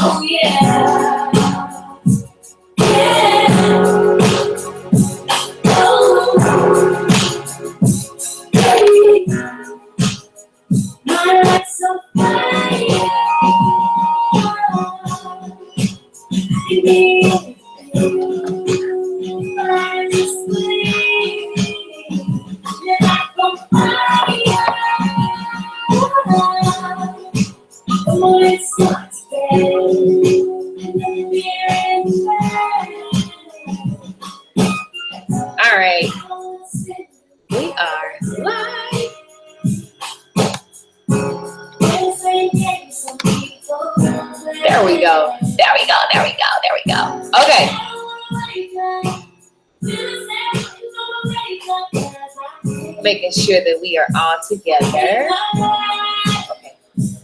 Oh yeah. My life's on fire. I just believe your life on fire. Come on, let's start today. All right, we are live. There we go. There we go. There we go. There we go. Okay. Making sure that we are all together. Okay.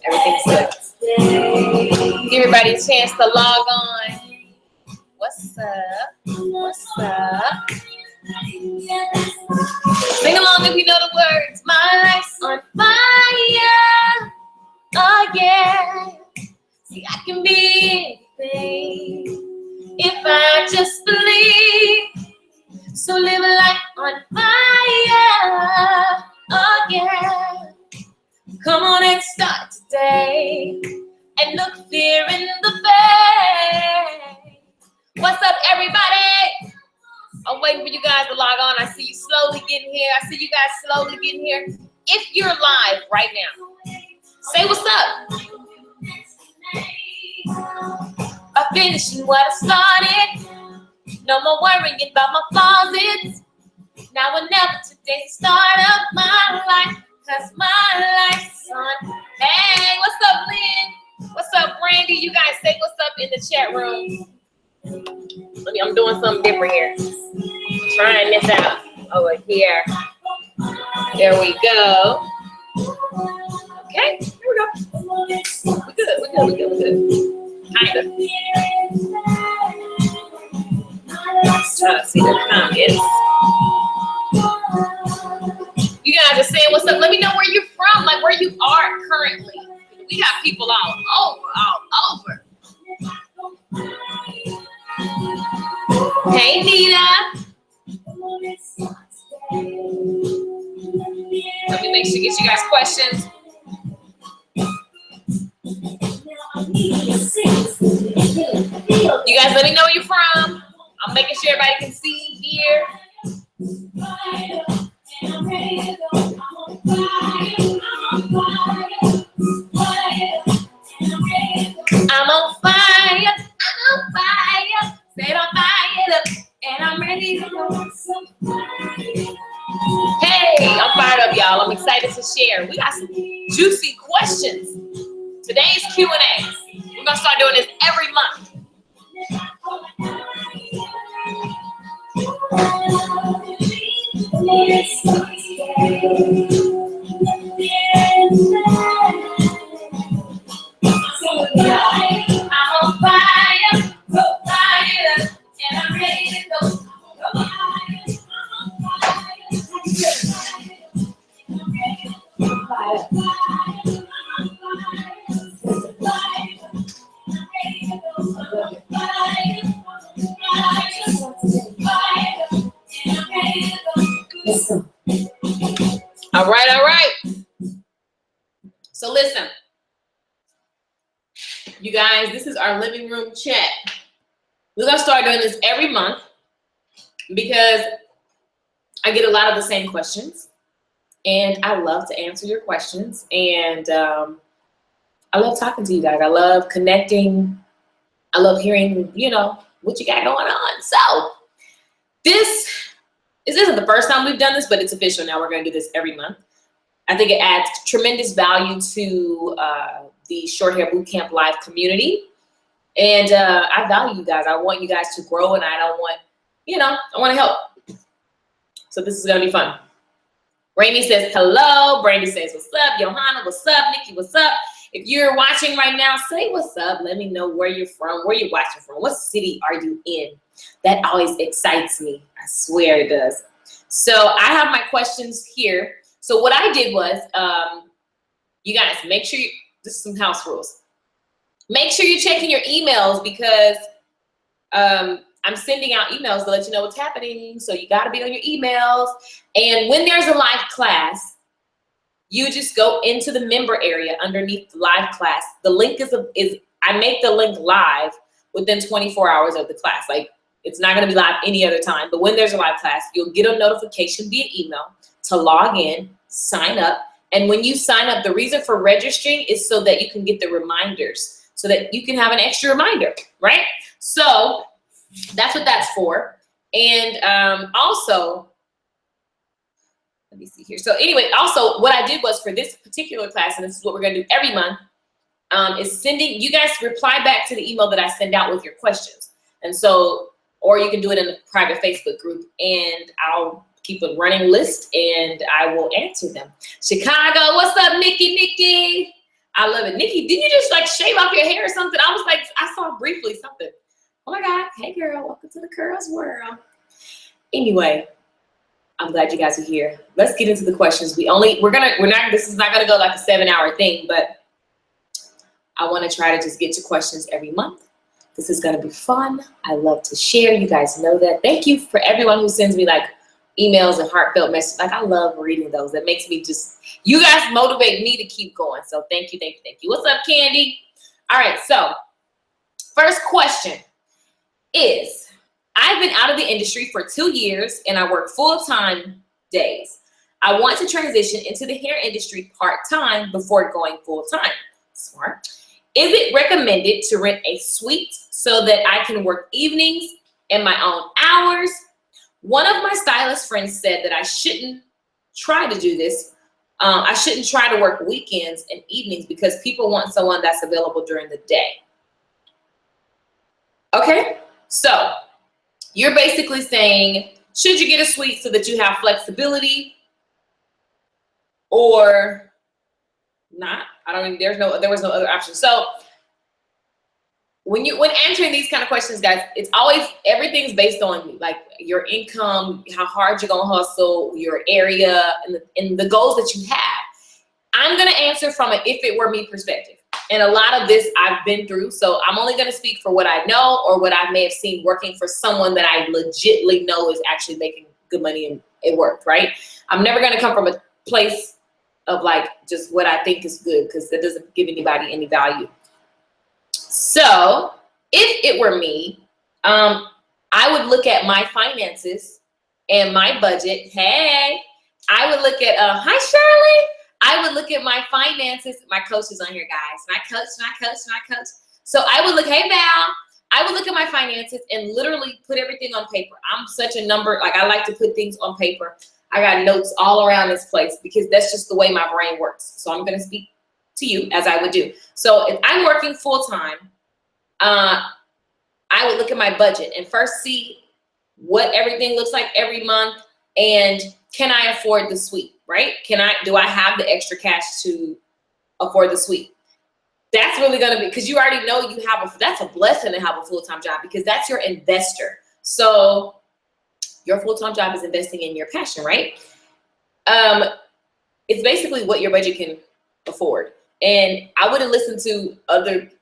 Everything's good. Give everybody a chance to log on. What's up? What's up? Sing along if you know the words. My life's on fire. Oh yeah. See, I can be anything if I just believe. So live a life on fire. Oh yeah. Come on and start today and look fear in the face. What's up, everybody? I'm waiting for you guys to log on. I see you slowly getting here. I see you guys slowly getting here. If you're live right now, say what's up. I'm finishing what I started. No more worrying about my closet. Now or never, today's the start of my life. Cause my life's on. Hey, what's up, Lynn? What's up, Brandy? You guys say what's up in the chat room. I'm doing something different here. Trying this out over here. There we go. Okay, here we go. We're good. Kinda. Trying to see the comments. You guys are saying what's up. Let me know where you're from, like where you are currently. We got people all over. Hey, Nita. Let me make sure to get you guys questions. You guys let me know where you're from. I'm making sure everybody can see here. I'm on fire. Set on fire, and I'm ready to go. Hey, I'm fired up, y'all. I'm excited to share. We got some juicy questions. Today's Q&A. We're gonna start doing this every month. I'm on fire, and I'm ready to go. All right. So listen, you guys, this is our living room chat. We're gonna start doing this every month because I get a lot of the same questions, and I love to answer your questions, and I love talking to you guys. I love connecting. I love hearing, what you got going on. So this isn't the first time we've done this, but it's official now. We're going to do this every month. I think it adds tremendous value to the Short Hair Bootcamp Live community. And I value you guys. I want you guys to grow, and I don't want, I want to help. So this is going to be fun. Rainy says hello. Brandy says what's up. Johanna, what's up? Nikki, what's up? If you're watching right now, say what's up. Let me know where you're from, where you're watching from. What city are you in? That always excites me. I swear it does. So I have my questions here. So what I did was, you guys, make sure this is some house rules. Make sure you're checking your emails because I'm sending out emails to let you know what's happening. So you got to be on your emails. And when there's a live class, you just go into the member area underneath the live class. The link is I make the link live within 24 hours of the class. Like, it's not going to be live any other time. But when there's a live class, you'll get a notification via email to log in, sign up. And when you sign up, the reason for registering is so that you can get the reminders, so that you can have an extra reminder, right? So that's what that's for. And also, let me see here. So anyway, also what I did was for this particular class, and this is what we're going to do every month, is sending, you guys reply back to the email that I send out with your questions. And so, or you can do it in a private Facebook group, and I'll keep a running list and I will answer them. Chicago, what's up, Nikki? I love it. Nikki, didn't you just like shave off your hair or something? I was like, I saw briefly something. Oh my God. Hey girl, welcome to the Curls world. Anyway, I'm glad you guys are here. Let's get into the questions. This is not gonna go like a 7-hour thing, but I want to try to just get to questions every month. This is gonna be fun. I love to share. You guys know that. Thank you for everyone who sends me like emails and heartfelt messages. Like, I love reading those. That makes me you guys motivate me to keep going. So thank you. What's up, Candy? All right, so first question is, I've been out of the industry for 2 years and I work full-time days. I want to transition into the hair industry part-time before going full-time. Smart. Is it recommended to rent a suite so that I can work evenings and my own hours? One of my stylist friends said that I shouldn't try to do this. I shouldn't try to work weekends and evenings because people want someone that's available during the day. Okay, so you're basically saying, should you get a suite so that you have flexibility or not? There was no other option. So when answering these kind of questions, guys, it's always, everything's based on like your income, how hard you're gonna hustle, your area, and the goals that you have. I'm gonna answer from an if it were me perspective. And a lot of this I've been through, so I'm only gonna speak for what I know or what I may have seen working for someone that I legitimately know is actually making good money and it worked, right? I'm never gonna come from a place of like just what I think is good, because that doesn't give anybody any value. So if it were me, I would look at my finances and my budget. Hey, I would look at, hi Shirley. I would look at my finances. My coach is on here, guys. My coach. So I would look, hey Val, I would look at my finances and literally put everything on paper. I'm such a number, like I like to put things on paper. I got notes all around this place because that's just the way my brain works. So I'm gonna speak to you as I would do. So if I'm working full-time, I would look at my budget and first see what everything looks like every month, and can I afford the suite, right? Do I have the extra cash to afford the suite? That's really gonna be, because you already know that's a blessing to have a full-time job, because that's your investor. So your full-time job is investing in your passion, right? It's basically what your budget can afford. And I wouldn't listen to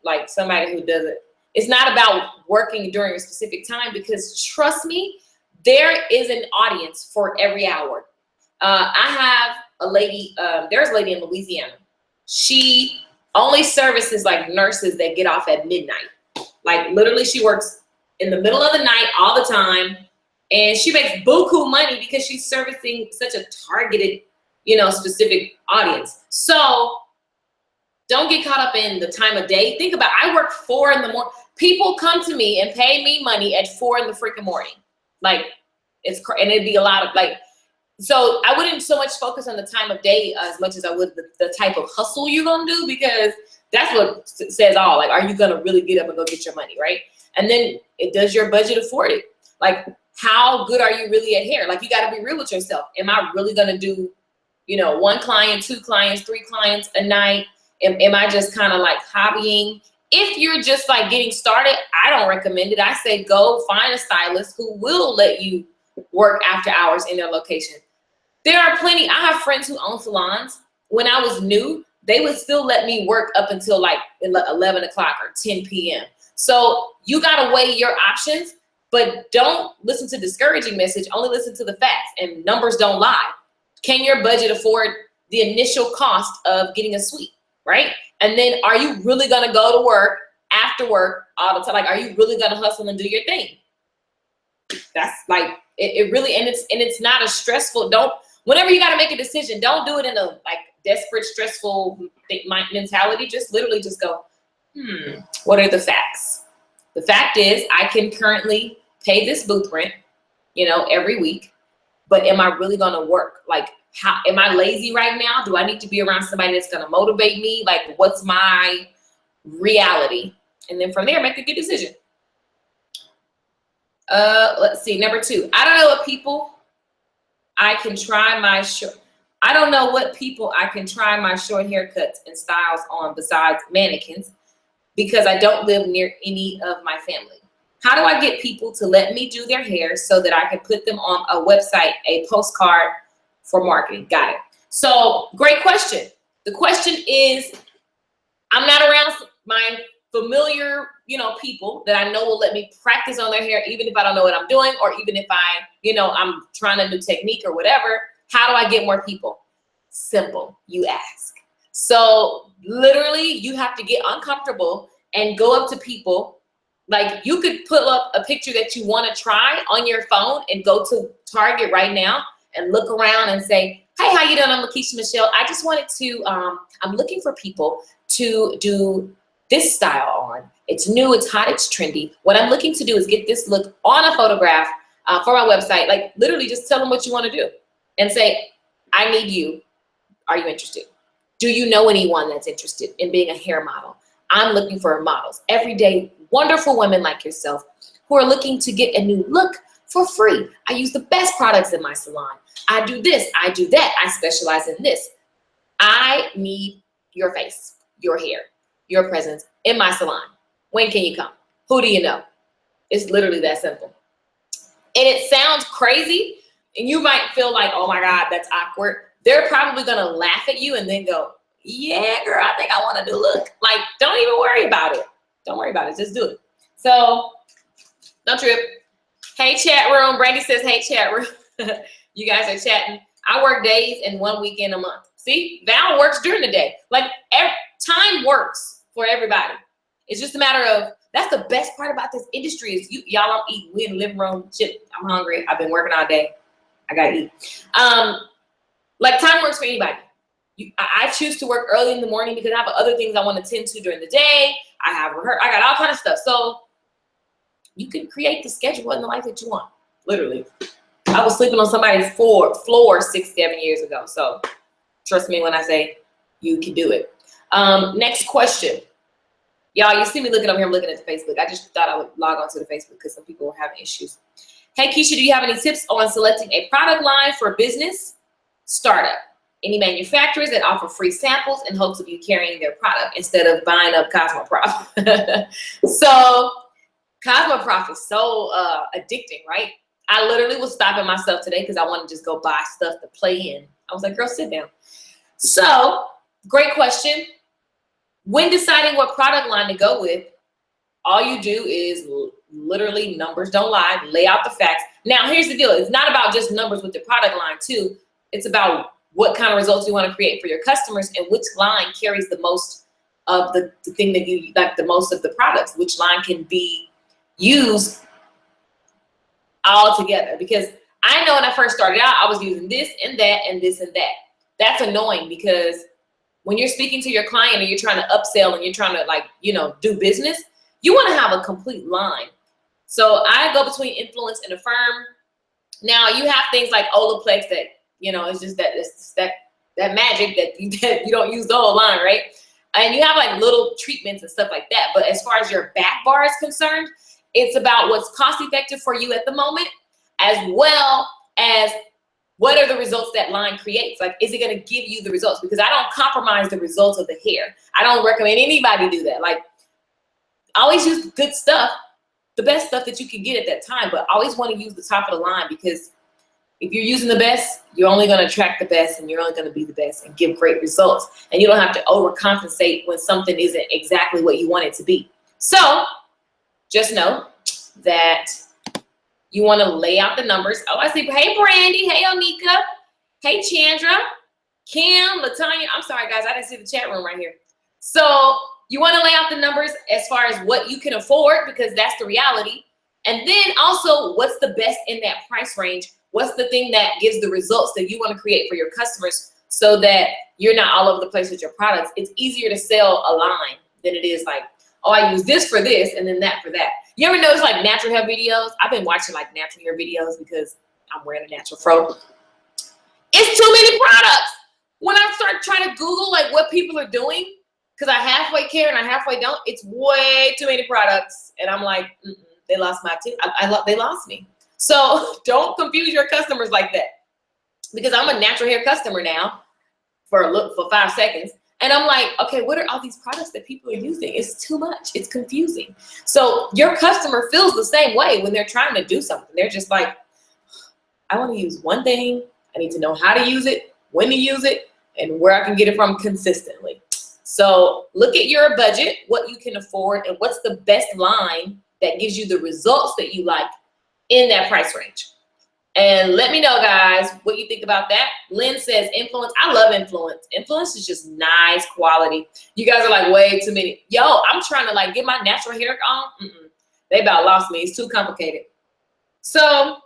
like somebody who does it. It's not about working during a specific time, because trust me, there is an audience for every hour. I have a lady, there's a lady in Louisiana. She only services like nurses that get off at midnight. Like literally she works in the middle of the night all the time, and she makes buku money because she's servicing such a targeted, specific audience. So don't get caught up in the time of day. Think about, I work 4 in the morning. People come to me and pay me money at 4 in the freaking morning. Like and it'd be a lot of so I wouldn't so much focus on the time of day as much as I would the type of hustle you're gonna do, because that's what says all. Like, are you gonna really get up and go get your money, right? And then does your budget afford it? Like, how good are you really at hair? Like, you gotta be real with yourself. Am I really gonna do, 1 client, 2 clients, 3 clients a night? Am I just kind of like hobbying? If you're just like getting started, I don't recommend it. I say go find a stylist who will let you work after hours in their location. There are plenty. I have friends who own salons. When I was new, they would still let me work up until like 11 o'clock or 10 p.m. So you got to weigh your options, but don't listen to discouraging message. Only listen to the facts, and numbers don't lie. Can your budget afford the initial cost of getting a suite, right? And then are you really going to go to work after work all the time? Like, are you really going to hustle and do your thing? That's like, it really, and it's not a stressful, whenever you got to make a decision, don't do it in a like desperate, stressful mentality. Just literally just go, what are the facts? The fact is, I can currently pay this booth rent, every week, but am I really going to work? Like, how am I lazy right now? Do I need to be around somebody that's going to motivate me? Like, what's my reality? And then from there, make a good decision. Let's see. Number 2, I don't know what people I can try my short haircuts and styles on besides mannequins, because I don't live near any of my family. How do I get people to let me do their hair so that I can put them on a website, a postcard for marketing? Got it. So great question. The question is, I'm not around my familiar, people that I know will let me practice on their hair, even if I don't know what I'm doing, or even if I'm trying a new technique or whatever. How do I get more people? Simple. You ask. So literally you have to get uncomfortable and go up to people. Like, you could pull up a picture that you want to try on your phone and go to Target right now and look around and say, hey, how you doing? I'm Lakeisha Michelle. I just wanted to, I'm looking for people to do this style on. It's new, it's hot, it's trendy. What I'm looking to do is get this look on a photograph for my website. Like, literally just tell them what you want to do and say, I need you. Are you interested? Do you know anyone that's interested in being a hair model? I'm looking for models, everyday, wonderful women like yourself who are looking to get a new look for free. I use the best products in my salon. I do this, I do that. I specialize in this. I need your face, your hair, your presence in my salon. When can you come? Who do you know? It's literally that simple. And it sounds crazy, and you might feel like, oh my God, that's awkward. They're probably gonna laugh at you and then go, yeah, girl, I think I want a new look. Like, don't even worry about it. Don't worry about it, just do it. So, don't trip. Hey, chat room. Brandy says, hey, chat room. You guys are chatting. I work days and 1 weekend a month. See, Val works during the day. Like, time works for everybody. It's just a matter of, that's the best part about this industry is y'all don't eat. We in the living room, chip. I'm hungry. I've been working all day. I gotta eat. Like, time works for anybody. I choose to work early in the morning because I have other things I want to tend to during the day. I got all kind of stuff. So you can create the schedule and the life that you want. Literally. I was sleeping on somebody's floor 6-7 years ago. So trust me when I say you can do it. Next question. Y'all, you see me looking over here, I'm looking at the Facebook. I just thought I would log on to the Facebook because some people were having issues. Hey, Keisha, do you have any tips on selecting a product line for business startup? Any manufacturers that offer free samples in hopes of you carrying their product instead of buying up Cosmoprof? So Cosmoprof is so addicting, right? I literally was stopping myself today because I want to just go buy stuff to play in. I was like, girl, sit down. So great question. When deciding what product line to go with, all you do is literally, numbers don't lie, lay out the facts. Now, here's the deal. It's not about just numbers with the product line too. It's about what kind of results you want to create for your customers and which line carries the most of the thing that you like, the most of the products, which line can be used all together. Because I know when I first started out, I was using this and that and this and that. That's annoying because when you're speaking to your client and you're trying to upsell and you're trying to do business, you want to have a complete line. So I go between Influence and Affirm. Now you have things like Olaplex that, it's just that magic that you don't use the whole line, right? And you have like little treatments and stuff like that. But as far as your back bar is concerned, it's about what's cost effective for you at the moment, as well as what are the results that line creates? Like, is it going to give you the results? Because I don't compromise the results of the hair. I don't recommend anybody do that. Like, always use good stuff, the best stuff that you can get at that time, but always want to use the top of the line because If you're using the best, you're only going to attract the best, and you're only going to be the best and give great results. And you don't have to overcompensate when something isn't exactly what you want it to be. So just know that you want to lay out the numbers. Oh, I see. Hey, Brandy. Hey, Onika. Hey, Chandra. Kim, Latanya. I'm sorry, guys. I didn't see the chat room right here. So you want to lay out the numbers as far as what you can afford, because that's the reality. And then also, what's the best in that price range? What's the thing that gives the results that you want to create for your customers so that you're not all over the place with your products? It's easier to sell a line than it is like, oh, I use this for this and then that for that. You ever notice like natural hair videos? I've been watching like natural hair videos because I'm wearing a natural fro. It's too many products. When I start trying to Google like what people are doing, because I halfway care and I halfway don't, it's way too many products. And I'm like, they lost my too. They lost me. So don't confuse your customers like that, because I'm a natural hair customer now for 5 seconds. And I'm like, okay, what are all these products that people are using? It's too much. It's confusing. So your customer feels the same way when they're trying to do something. They're just like, I want to use one thing. I need to know how to use it, when to use it, and where I can get it from consistently. So look at your budget, what you can afford, and what's the best line that gives you the results that you like in that price range. And let me know, guys, what you think about that. Lynn says influence. I love influence. Influence is just nice quality. You guys are like way too many. Yo, I'm trying to like get my natural hair on. They about lost me. It's too complicated. So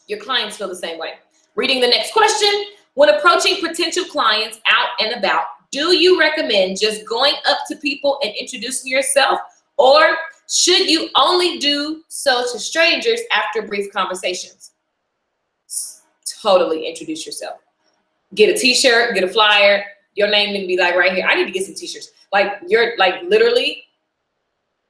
your clients feel the same way. Reading the next question. When approaching potential clients out and about, do you recommend just going up to people and introducing yourself, or should you only do so to strangers after brief conversations? Totally introduce yourself. Get a t-shirt, get a flyer. Your name need to be like right here. I need to get some t-shirts. Like you're like literally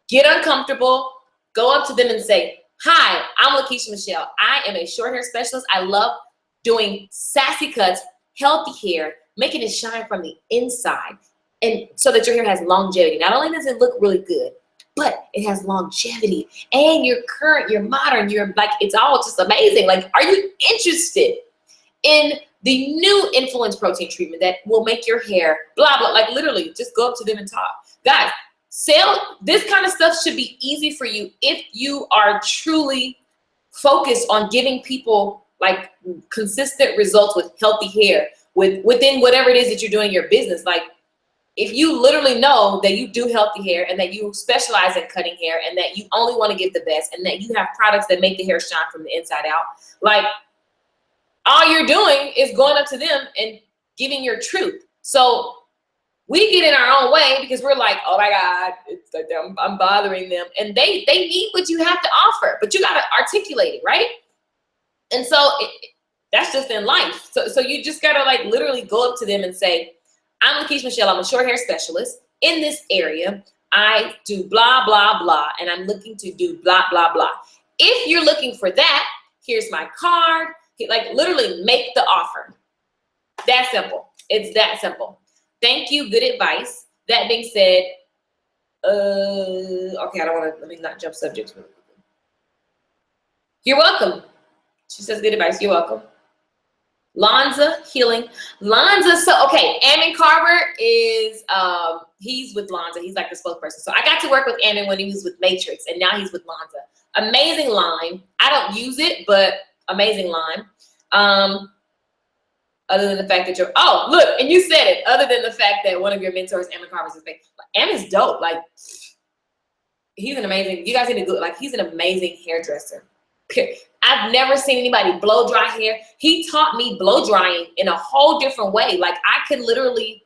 get uncomfortable, go up to them and say, hi, I'm Lakeisha Michelle. I am a short hair specialist. I love doing sassy cuts, healthy hair, making it shine from the inside, and so that your hair has longevity. Not only does it look really good, but it has longevity, and you're current, you're modern, you're like, it's all just amazing. Like, are you interested in the new influence protein treatment that will make your hair blah, blah, like literally just go up to them and talk. Guys, this kind of stuff should be easy for you if you are truly focused on giving people like consistent results with healthy hair within whatever it is that you're doing in your business. Like, if you literally know that you do healthy hair and that you specialize in cutting hair and that you only want to give the best and that you have products that make the hair shine from the inside out, like all you're doing is going up to them and giving your truth. So we get in our own way because we're like, oh my God, it's like I'm bothering them. And they need what you have to offer, but you got to articulate it, right? And so that's just in life. So you just got to like literally go up to them and say, I'm Lakeisha Michelle. I'm a short hair specialist in this area. I do blah, blah, blah, and I'm looking to do blah, blah, blah. If you're looking for that, here's my card. Like literally make the offer. That simple. It's that simple. Thank you. Good advice. That being said, okay, I don't want to, let me not jump subjects. You're welcome. She says good advice. You're welcome. Lonza Healing. Lonza, so okay, Ammon Carver is he's with Lonza. He's like the spokesperson. So I got to work with Ammon when he was with Matrix, and now he's with Lonza. Amazing line. I don't use it, but amazing line. Other than the fact that you're, oh, look, and you said it, other than the fact that one of your mentors, Ammon Carver, is fake. Ammon's dope. Like, he's an amazing, you guys need to go, like, he's an amazing hairdresser. I've never seen anybody blow dry hair. He taught me blow drying in a whole different way. Like, I could literally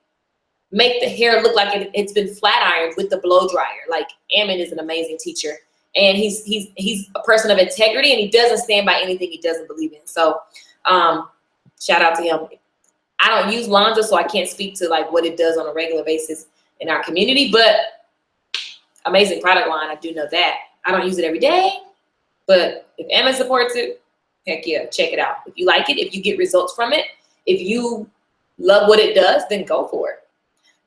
make the hair look like it's been flat ironed with the blow dryer. Like, Ammon is an amazing teacher, and he's a person of integrity, and he doesn't stand by anything he doesn't believe in. So shout out to him. I don't use Lonza, so I can't speak to like what it does on a regular basis in our community, but amazing product line. I do know that. I don't use it every day, but if Ammon supports it, heck yeah, check it out. If you like it, if you get results from it, if you love what it does, then go for it.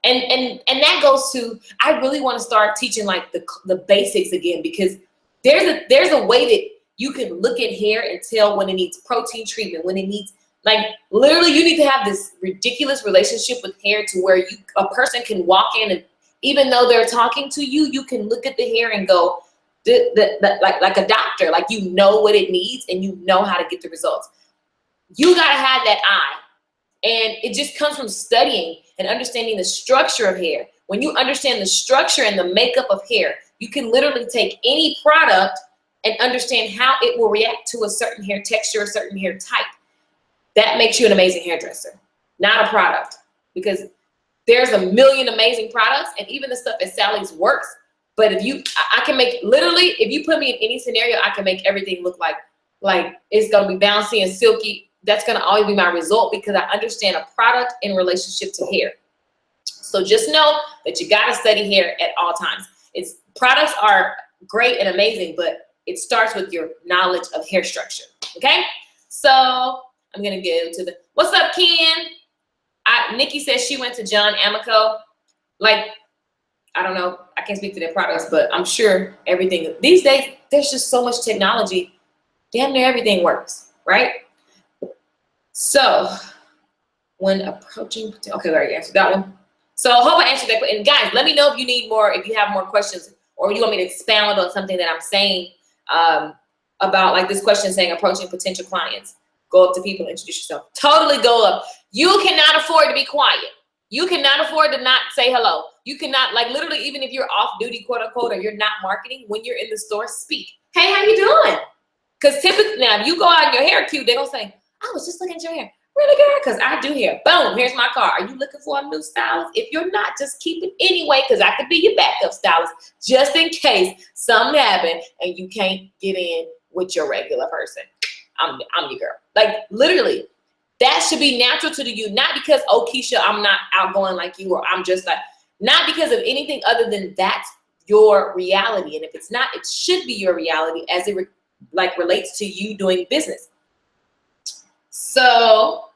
And that goes to, I really want to start teaching like the basics again, because there's a way that You can look at hair and tell when it needs protein treatment, when it needs, like literally you need to have this ridiculous relationship with hair to where a person can walk in and even though they're talking to you, you can look at the hair and go, like a doctor, like you know what it needs and you know how to get the results. You gotta have that eye. And it just comes from studying and understanding the structure of hair. When you understand the structure and the makeup of hair, you can literally take any product and understand how it will react to a certain hair texture, a certain hair type. That makes you an amazing hairdresser, not a product. Because there's a million amazing products and even the stuff at Sally's works. But if I can make, literally, if you put me in any scenario, I can make everything look like it's gonna be bouncy and silky. That's gonna always be my result because I understand a product in relationship to hair. So just know that you gotta study hair at all times. Products are great and amazing, but it starts with your knowledge of hair structure, okay? So I'm gonna go to what's up, Ken? Nikki says she went to John Amico. Like, I don't know, I can't speak to their products, but I'm sure everything, these days, there's just so much technology, damn near everything works, right? So, when approaching, okay, we already answered that one. So I hope I answered that. And guys, let me know if you need more, if you have more questions, or you want me to expound on something that I'm saying about, like this question saying approaching potential clients. Go up to people, introduce yourself. Totally go up. You cannot afford to be quiet. You cannot afford to not say hello. You cannot, like literally, even if you're off duty, quote unquote, or you're not marketing, when you're in the store, speak. Hey, how you doing? Because typically, now if you go out in your hair cute, they're gonna say, I was just looking at your hair. Really, girl? Because I do hair. Boom, here's my card. Are you looking for a new stylist? If you're not, just keep it anyway, because I could be your backup stylist, just in case something happened and you can't get in with your regular person. I'm your girl. Like literally, that should be natural to you, not because, oh, Keisha, I'm not outgoing like you, or I'm just like, not because of anything other than that's your reality. And if it's not, it should be your reality as it relates to you doing business. So,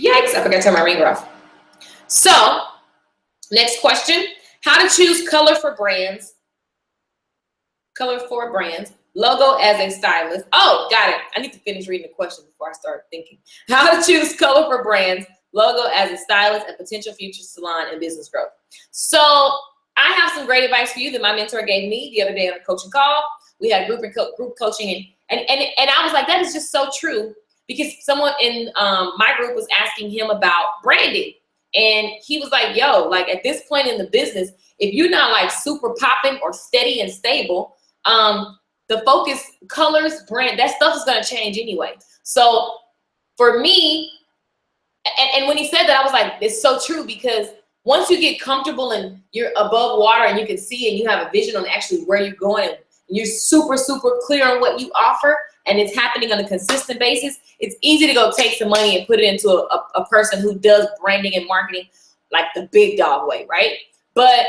yikes, I forgot to turn my ringer off. So, next question, how to choose color for brands, logo as a stylist. Oh, got it. I need to finish reading the question before I start thinking. How to choose color for brands, logo as a stylist, and potential future salon and business growth. So I have some great advice for you that my mentor gave me the other day on a coaching call. We had group coaching, and I was like, that is just so true, because someone in my group was asking him about branding. And he was like, yo, like at this point in the business, if you're not like super popping or steady and stable, the focus, colors, brand, that stuff is going to change anyway. So for me, and when he said that, I was like, it's so true, because once you get comfortable and you're above water and you can see and you have a vision on actually where you're going, and you're super, super clear on what you offer, and it's happening on a consistent basis, it's easy to go take some money and put it into a person who does branding and marketing like the big dog way, right? But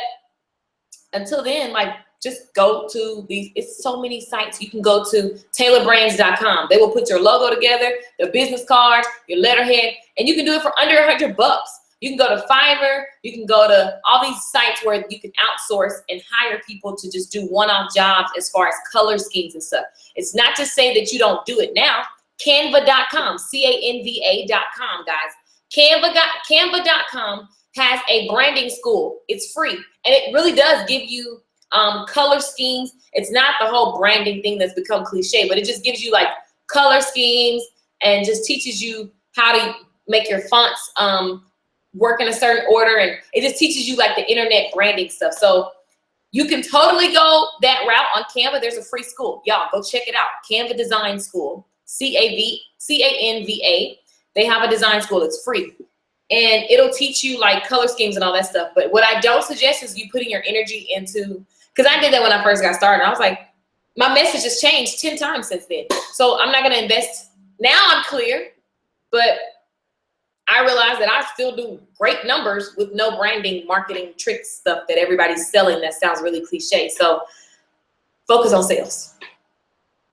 until then, like, just go to these, it's so many sites. You can go to tailorbrands.com. They will put your logo together, your business cards, your letterhead, and you can do it for under $100. You can go to Fiverr. You can go to all these sites where you can outsource and hire people to just do one-off jobs as far as color schemes and stuff. It's not to say that you don't do it now. Canva.com, Canva.com, guys. Canva.com has a branding school. It's free, and it really does give you color schemes. It's not the whole branding thing that's become cliche, but it just gives you like color schemes and just teaches you how to make your fonts work in a certain order, and it just teaches you like the internet branding stuff. So you can totally go that route on Canva. There's a free school. Y'all go check it out. Canva Design School, Canva. They have a design school. It's free. And it'll teach you like color schemes and all that stuff. But what I don't suggest is you putting your energy into, because I did that when I first got started. I was like, my message has changed 10 times since then. So I'm not going to invest. Now I'm clear, but I realized that I still do great numbers with no branding, marketing, trick stuff that everybody's selling that sounds really cliche. So focus on sales.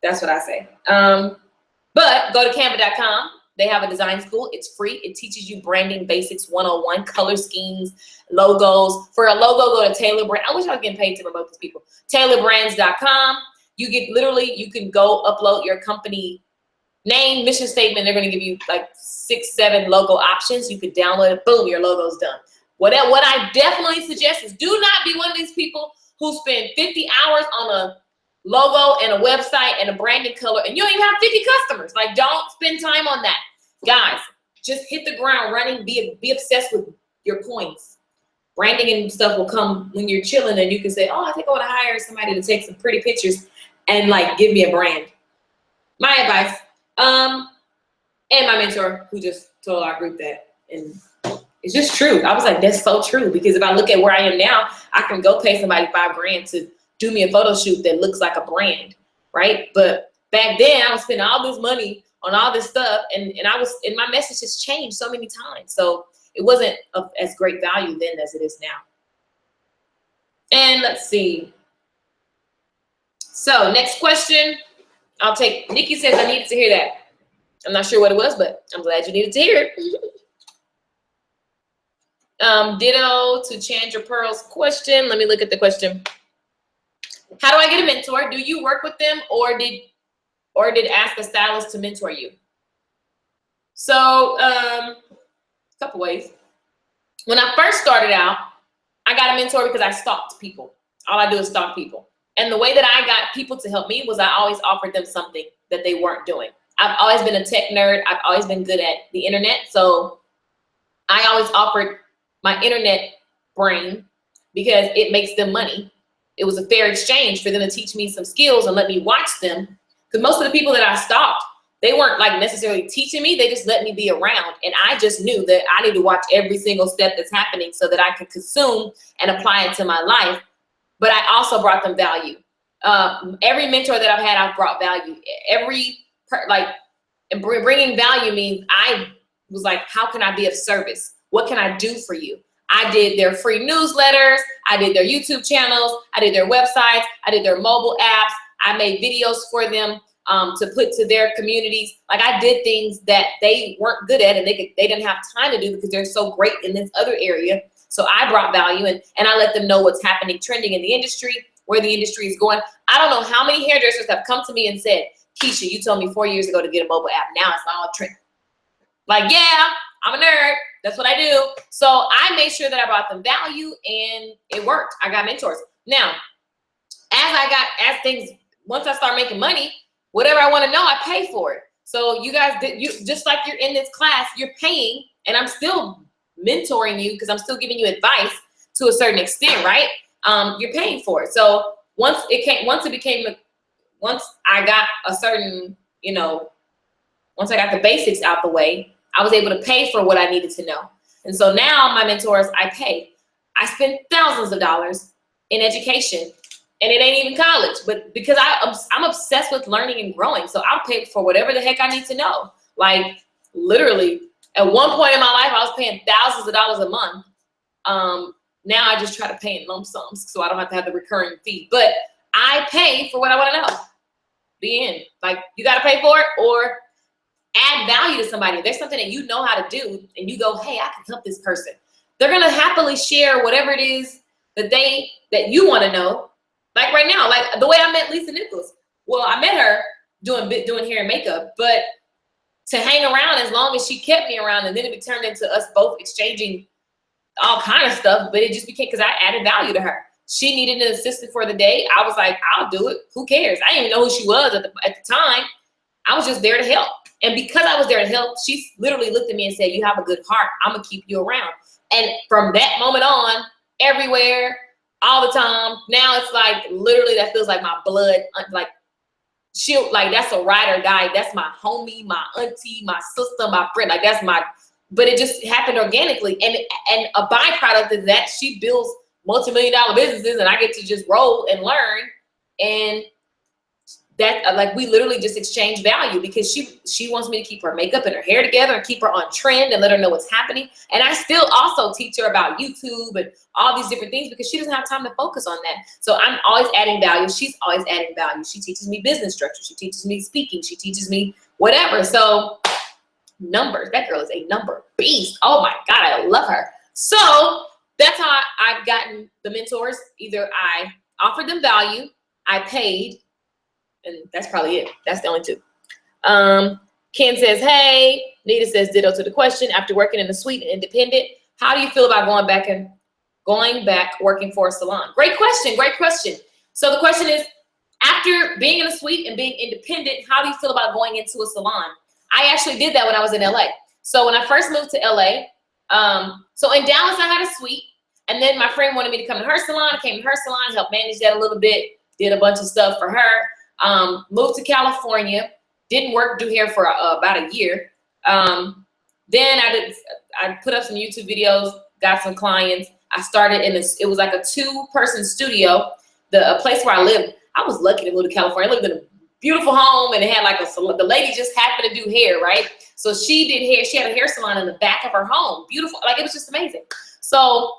That's what I say. But go to Canva.com. They have a design school. It's free. It teaches you branding basics 101, color schemes, logos. For a logo, go to Tailor Brand. I wish I was getting paid to promote these people. TailorBrands.com. You get literally, you can go upload your company name, mission statement. They're going to give you like 6, 7 logo options. You could download it. Boom, your logo's done. What I definitely suggest is do not be one of these people who spend 50 hours on a logo and a website and a branding color, and you don't even have 50 customers. Like, don't spend time on that. Guys, just hit the ground running. Be obsessed with your coins. Branding and stuff will come when you're chilling, and you can say, oh, I think I want to hire somebody to take some pretty pictures and like give me a brand. My advice. And my mentor who just told our group that, and it's just true. I was like, that's so true, because if I look at where I am now, I can go pay somebody $5,000 to do me a photo shoot that looks like a brand, right? But back then I was spending all this money on all this stuff, and my message has changed so many times. So it wasn't of as great value then as it is now. And let's see. So next question, I'll take, Nikki says I needed to hear that. I'm not sure what it was, but I'm glad you needed to hear it. Ditto to Chandra Pearl's question. Let me look at the question. How do I get a mentor? Do you work with them, or did ask a stylist to mentor you? So a couple ways. When I first started out, I got a mentor because I stalked people. All I do is stalk people. And the way that I got people to help me was I always offered them something that they weren't doing. I've always been a tech nerd. I've always been good at the internet. So I always offered my internet brain because it makes them money. It was a fair exchange for them to teach me some skills and let me watch them. Because most of the people that I stalked, they weren't like necessarily teaching me. They just let me be around. And I just knew that I need to watch every single step that's happening so that I could consume and apply it to my life. But I also brought them value. Every mentor that I've had, I've brought value. Bringing value means I was like, how can I be of service? What can I do for you? I did their free newsletters. I did their YouTube channels. I did their websites. I did their mobile apps. I made videos for them to put to their communities. Like, I did things that they weren't good at and they didn't have time to do because they're so great in this other area. So I brought value, and I let them know what's happening, trending in the industry, where the industry is going. I don't know how many hairdressers have come to me and said, Keisha, you told me 4 years ago to get a mobile app. Now it's all trend. Like, yeah, I'm a nerd. That's what I do. So I made sure that I brought them value, and it worked. I got mentors. Now, once I start making money, whatever I want to know, I pay for it. So you guys, just like you're in this class, you're paying, and I'm still mentoring you because I'm still giving you advice to a certain extent, right? You're paying for it. So once I got a certain, once I got the basics out the way, I was able to pay for what I needed to know. And so now my mentors, I pay. I spend thousands of dollars in education, and it ain't even college, but because I'm obsessed with learning and growing. So I'll pay for whatever the heck I need to know. Like, literally, at one point in my life, I was paying thousands of dollars a month. Now I just try to pay in lump sums so I don't have to have the recurring fee. But I pay for what I want to know. The end. Like, you got to pay for it or add value to somebody. If there's something that you know how to do and you go, hey, I can help this person, they're going to happily share whatever it is that you want to know. Like right now, like the way I met Lisa Nichols. Well, I met her doing hair and makeup, but to hang around as long as she kept me around, and then it turned into us both exchanging all kind of stuff, but it just became because I added value to her. She needed an assistant for the day. I was like, I'll do it. Who cares? I didn't even know who she was at the time. I was just there to help. And because I was there to help, she literally looked at me and said, you have a good heart. I'm going to keep you around. And from that moment on, everywhere, all the time, now it's like literally that feels like my blood. Like, that's a ride or die. That's my homie, my auntie, my sister, my friend. Like, but it just happened organically. And a byproduct of that, she builds multi-million-dollar businesses, and I get to just roll and learn. And that, like, we literally just exchange value because she wants me to keep her makeup and her hair together and keep her on trend and let her know what's happening. And I still also teach her about YouTube and all these different things because she doesn't have time to focus on that. So I'm always adding value. She's always adding value. She teaches me business structure. She teaches me speaking. She teaches me whatever. So numbers, that girl is a number beast. Oh my God, I love her. So that's how I've gotten the mentors. Either I offered them value, I paid, And that's probably it. That's the only two. Ken says, hey. Nita says, ditto to the question. After working in a suite and independent, how do you feel about going back working for a salon? Great question. Great question. So the question is, after being in a suite and being independent, how do you feel about going into a salon? I actually did that when I was in LA. So when I first moved to LA, so in Dallas, I had a suite. And then my friend wanted me to come to her salon. I came to her salon, helped manage that a little bit, did a bunch of stuff for her. Moved to California, didn't do hair for about a year. Then I put up some YouTube videos, got some clients. I started it was like a 2-person studio. The place where I lived, I was lucky to move to California. I lived in a beautiful home, and it had like the lady just happened to do hair, right? So she did hair. She had a hair salon in the back of her home. Beautiful. Like, it was just amazing. So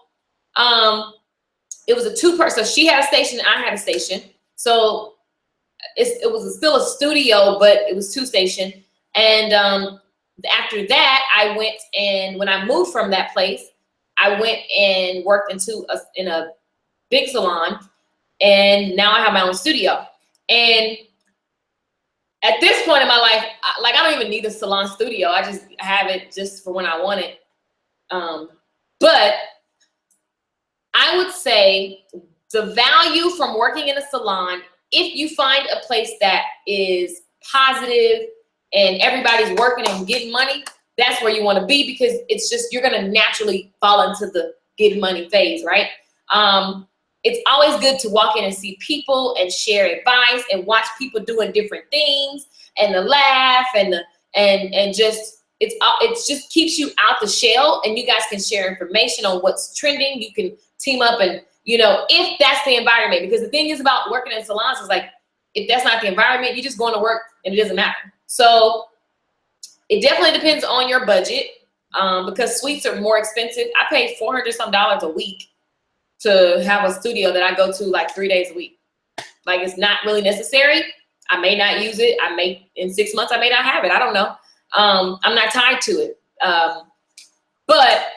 it was a 2-person. So she had a station and I had a station. So it was still a studio, but it was 2-station. And after that, I went, and when I moved from that place, I went and worked in a big salon, and now I have my own studio. And at this point in my life, I don't even need a salon studio. I just have it just for when I want it. But I would say the value from working in a salon, if you find a place that is positive and everybody's working and getting money, that's where you want to be, because it's just, you're going to naturally fall into the getting money phase, right? It's always good to walk in and see people and share advice and watch people doing different things and the laugh and just, it just keeps you out the shell, and you guys can share information on what's trending. You can team up, and if that's the environment, because the thing is about working in salons is like, if that's not the environment, you're just going to work and it doesn't matter. So it definitely depends on your budget, because suites are more expensive. I pay $400 some a week to have a studio that I go to like 3 days a week. Like, it's not really necessary. I may not use it. In 6 months, I may not have it. I don't know. I'm not tied to it. But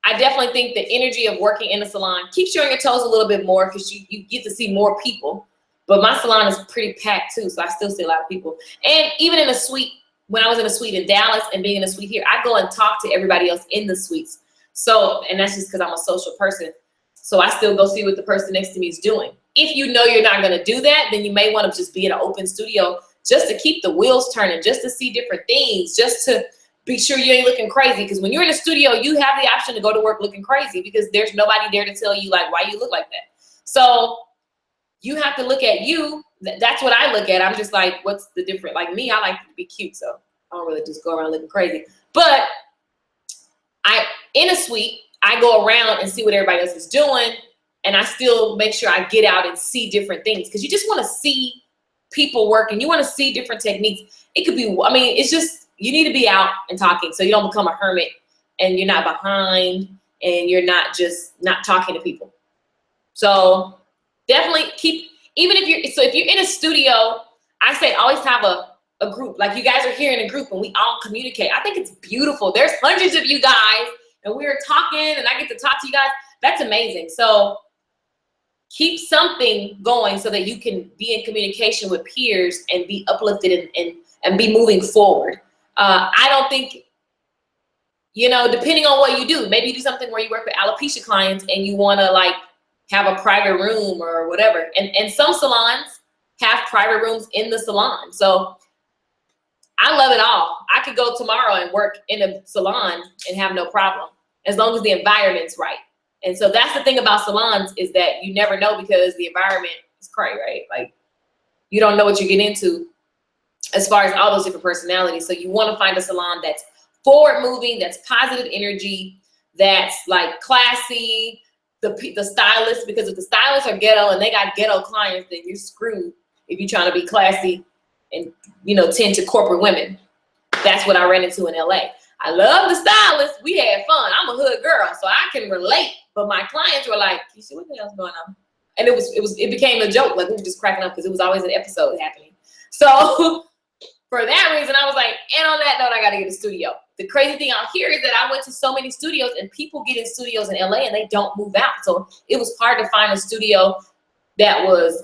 I definitely think the energy of working in a salon keeps you on your toes a little bit more, because you get to see more people. But my salon is pretty packed too, so I still see a lot of people. And even in a suite, when I was in a suite in Dallas and being in a suite here, I go and talk to everybody else in the suites. So, and that's just because I'm a social person. So I still go see what the person next to me is doing. If you know you're not going to do that, then you may want to just be in an open studio just to keep the wheels turning, just to see different things, just to be sure you ain't looking crazy. Because when you're in a studio, you have the option to go to work looking crazy, because there's nobody there to tell you like why you look like that. So you have to look at you. That's what I look at. I'm just like, what's the difference? Like me, I like to be cute, so I don't really just go around looking crazy. But in a suite, I go around and see what everybody else is doing, and I still make sure I get out and see different things, because you just want to see people working. You want to see different techniques. It could be, I mean, it's just, you need to be out and talking so you don't become a hermit and you're not behind and you're not talking to people. So definitely if you're in a studio, I say always have a group. Like, you guys are here in a group and we all communicate. I think it's beautiful. There's hundreds of you guys and we're talking and I get to talk to you guys. That's amazing. So keep something going so that you can be in communication with peers and be uplifted and be moving forward. I don't think, depending on what you do, maybe you do something where you work with alopecia clients and you want to like have a private room or whatever. And some salons have private rooms in the salon. So I love it all. I could go tomorrow and work in a salon and have no problem, as long as the environment's right. And so that's the thing about salons, is that you never know, because the environment is crazy, right? Like, you don't know what you get into as far as all those different personalities. So you want to find a salon that's forward moving, that's positive energy, that's like classy, the stylists, because if the stylists are ghetto and they got ghetto clients, then you're screwed if you're trying to be classy and, tend to corporate women. That's what I ran into in LA. I love the stylists. We had fun. I'm a hood girl, so I can relate. But my clients were like, you see what the hell's going on? And it became a joke. Like, we were just cracking up because it was always an episode happening. So for that reason, I was like, and on that note, I got to get a studio. The crazy thing out here is that I went to so many studios, and people get in studios in LA and they don't move out. So it was hard to find a studio that was,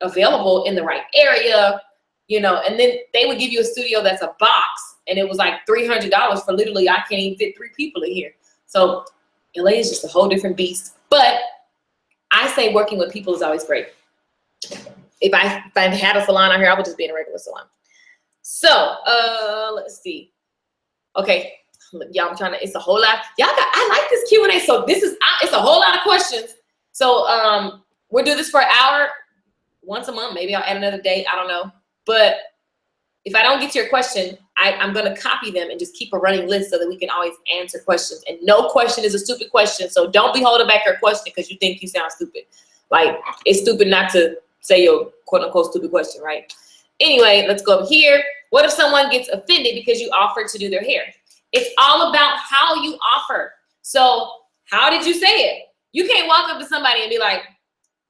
available in the right area, you know, and then they would give you a studio that's a box, and it was like $300 for literally, I can't even fit 3 people in here. So LA is just a whole different beast. But I say working with people is always great. If I had a salon out here, I would just be in a regular salon. So let's see. Okay, y'all, I'm trying to, it's a whole lot. I like this Q&A. So it's a whole lot of questions. So we'll do this for an hour, once a month. Maybe I'll add another date, I don't know. But if I don't get to your question, I'm gonna copy them and just keep a running list so that we can always answer questions. And no question is a stupid question. So don't be holding back your question because you think you sound stupid. Like, it's stupid not to say your quote unquote stupid question, right? Anyway, let's go over here. What if someone gets offended because you offered to do their hair? It's all about how you offer. So how did you say it? You can't walk up to somebody and be like,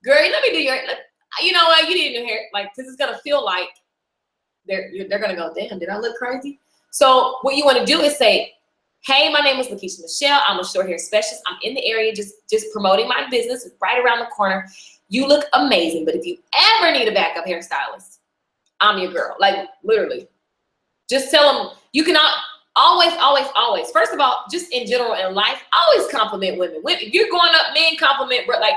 girl, let me do your hair. You know what? You need to do hair. Like, because it's going to feel like they're going to go, damn, did I look crazy? So what you want to do is say, hey, my name is Lakeisha Michelle. I'm a short hair specialist. I'm in the area just promoting my business. It's right around the corner. You look amazing. But if you ever need a backup hairstylist, I'm your girl. Like, literally. Just tell them, you cannot always. First of all, just in general in life, always compliment women. If you're going up, men compliment, but like,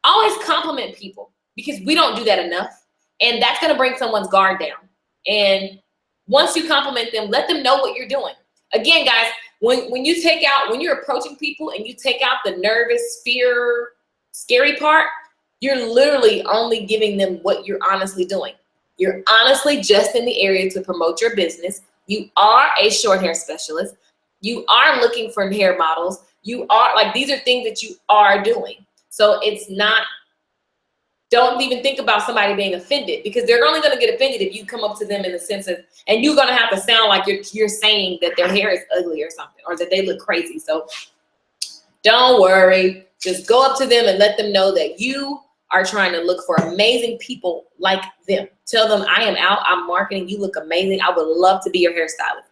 always compliment people because we don't do that enough. And that's going to bring someone's guard down. And once you compliment them, let them know what you're doing. Again, guys, when you're approaching people and you take out the nervous, fear, scary part, you're literally only giving them what you're honestly doing. You're honestly just in the area to promote your business. You are a short hair specialist. You are looking for hair models. You are like, these are things that you are doing. So it's not, don't even think about somebody being offended because they're only going to get offended if you come up to them in the sense of, and you're going to have to sound like you're saying that their hair is ugly or something, or that they look crazy. So don't worry. Just go up to them and let them know that you are trying to look for amazing people like them. Tell them, I am out, I'm marketing, you look amazing. I would love to be your hairstylist.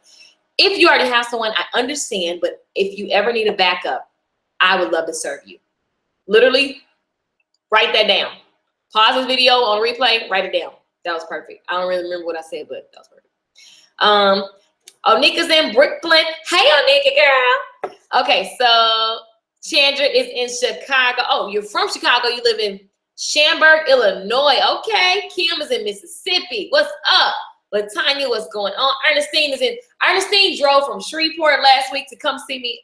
If you already have someone, I understand, but if you ever need a backup, I would love to serve you. Literally, write that down. Pause this video on replay, write it down. That was perfect. I don't really remember what I said, but that was perfect. Onika's in Brooklyn. Hey, Onika, girl. Okay, so Chandra is in Chicago. Oh, you're from Chicago. You live in Schaumburg, Illinois. Okay. Kim is in Mississippi. What's up? Latanya, what's going on? Ernestine drove from Shreveport last week to come see me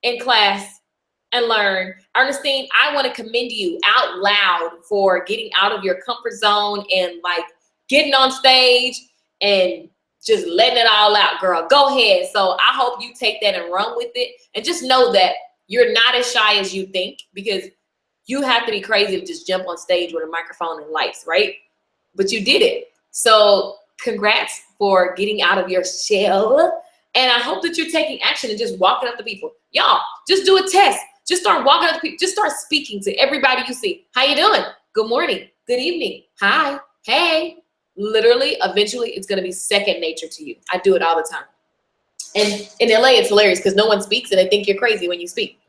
in class and learn. Ernestine, I want to commend you out loud for getting out of your comfort zone and like getting on stage and just letting it all out, girl. Go ahead. So I hope you take that and run with it. And just know that you're not as shy as you think, because you have to be crazy to just jump on stage with a microphone and lights, right? But you did it. So congrats for getting out of your shell. And I hope that you're taking action and just walking up to people. Y'all, just do a test. Just start walking up to people. Just start speaking to everybody you see. How you doing? Good morning. Good evening. Hi. Hey. Literally, eventually, it's going to be second nature to you. I do it all the time. And in LA, it's hilarious because no one speaks and they think you're crazy when you speak.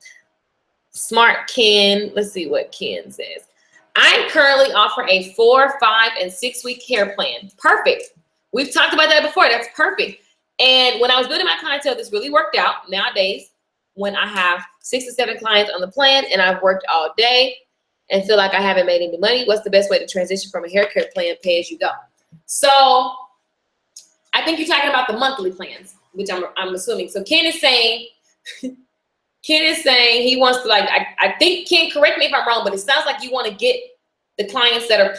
Smart Ken. Let's see what Ken says. I currently offer a 4, 5, and 6 week hair plan. Perfect. We've talked about that before. That's perfect. And when I was building my clientele, this really worked out. Nowadays, when I have 6 to 7 clients on the plan and I've worked all day and feel like I haven't made any money, what's the best way to transition from a hair care plan, pay as you go? So I think you're talking about the monthly plans, which I'm assuming. So Ken is saying he wants to, like, I think, Ken, correct me if I'm wrong, but it sounds like you want to get the clients that are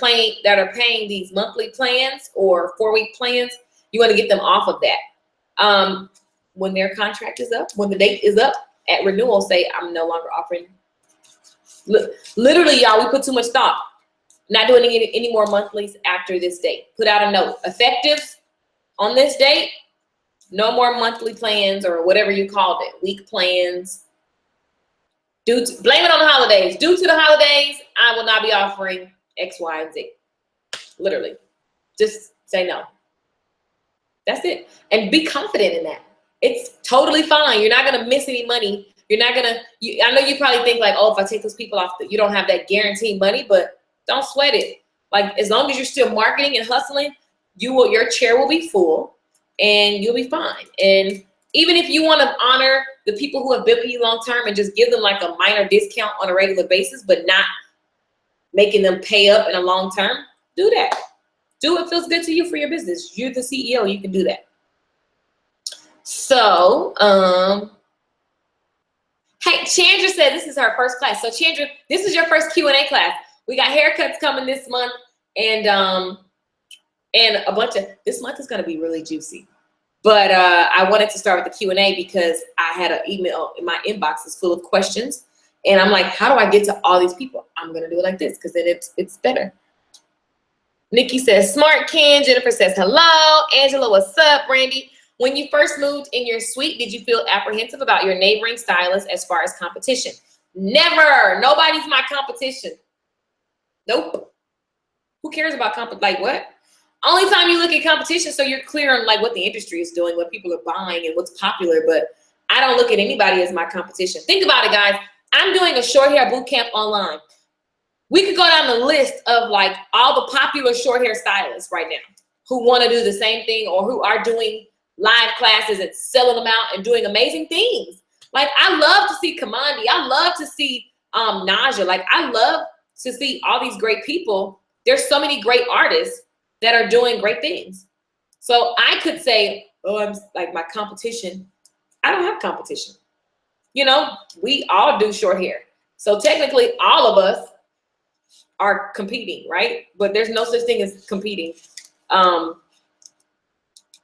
paying these monthly plans or 4-week plans, you want to get them off of that. When their contract is up, when the date is up at renewal, say, I'm no longer offering. Literally, y'all, we put too much thought. Not doing any more monthlies after this date. Put out a note. Effective on this date, no more monthly plans or whatever you called it. Week plans. Blame it on the holidays. Due to the holidays, I will not be offering X, Y, and Z. Literally. Just say no. That's it. And be confident in that. It's totally fine. You're not going to miss any money. You're not going to, I know you probably think like, oh, if I take those people off, you don't have that guaranteed money, but don't sweat it. Like, as long as you're still marketing and hustling, your chair will be full and you'll be fine. And even if you want to honor the people who have been with you long term and just give them like a minor discount on a regular basis, but not making them pay up in a long term, do that. Do what feels good to you for your business. You're the CEO, you can do that. So, hey, Chandra said this is her first class. So Chandra, this is your first Q&A class. We got haircuts coming this month, and a bunch of, this month is gonna be really juicy. But I wanted to start with the Q&A because I had an email in my inbox is full of questions. And I'm like, how do I get to all these people? I'm gonna do it like this because then it's better. Nikki says, smart Ken. Jennifer says, hello. Angela, what's up? Brandy, when you first moved in your suite, did you feel apprehensive about your neighboring stylists as far as competition? Never. Nobody's my competition. Nope. Who cares about like what? Only time you look at competition, so you're clear on like what the industry is doing, what people are buying, and what's popular. But I don't look at anybody as my competition. Think about it, guys. I'm doing a short hair boot camp online. We could go down the list of like all the popular short hair stylists right now who want to do the same thing or who are doing live classes and selling them out and doing amazing things. Like, I love to see Kamandi. I love to see Naja. Like, I love to see all these great people. There's so many great artists that are doing great things. So I could say, oh, I'm like my competition. I don't have competition. You know, we all do short hair. So technically all of us are competing, right? But there's no such thing as competing.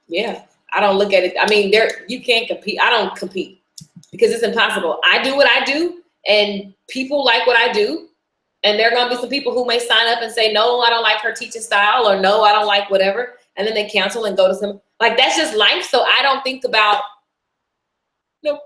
Yeah, I don't look at it. I mean, you can't compete. I don't compete because it's impossible. I do what I do and people like what I do. And there are going to be some people who may sign up and say, no, I don't like her teaching style, or no, I don't like whatever. And then they cancel and go to some, like, that's just life. So I don't think about, nope.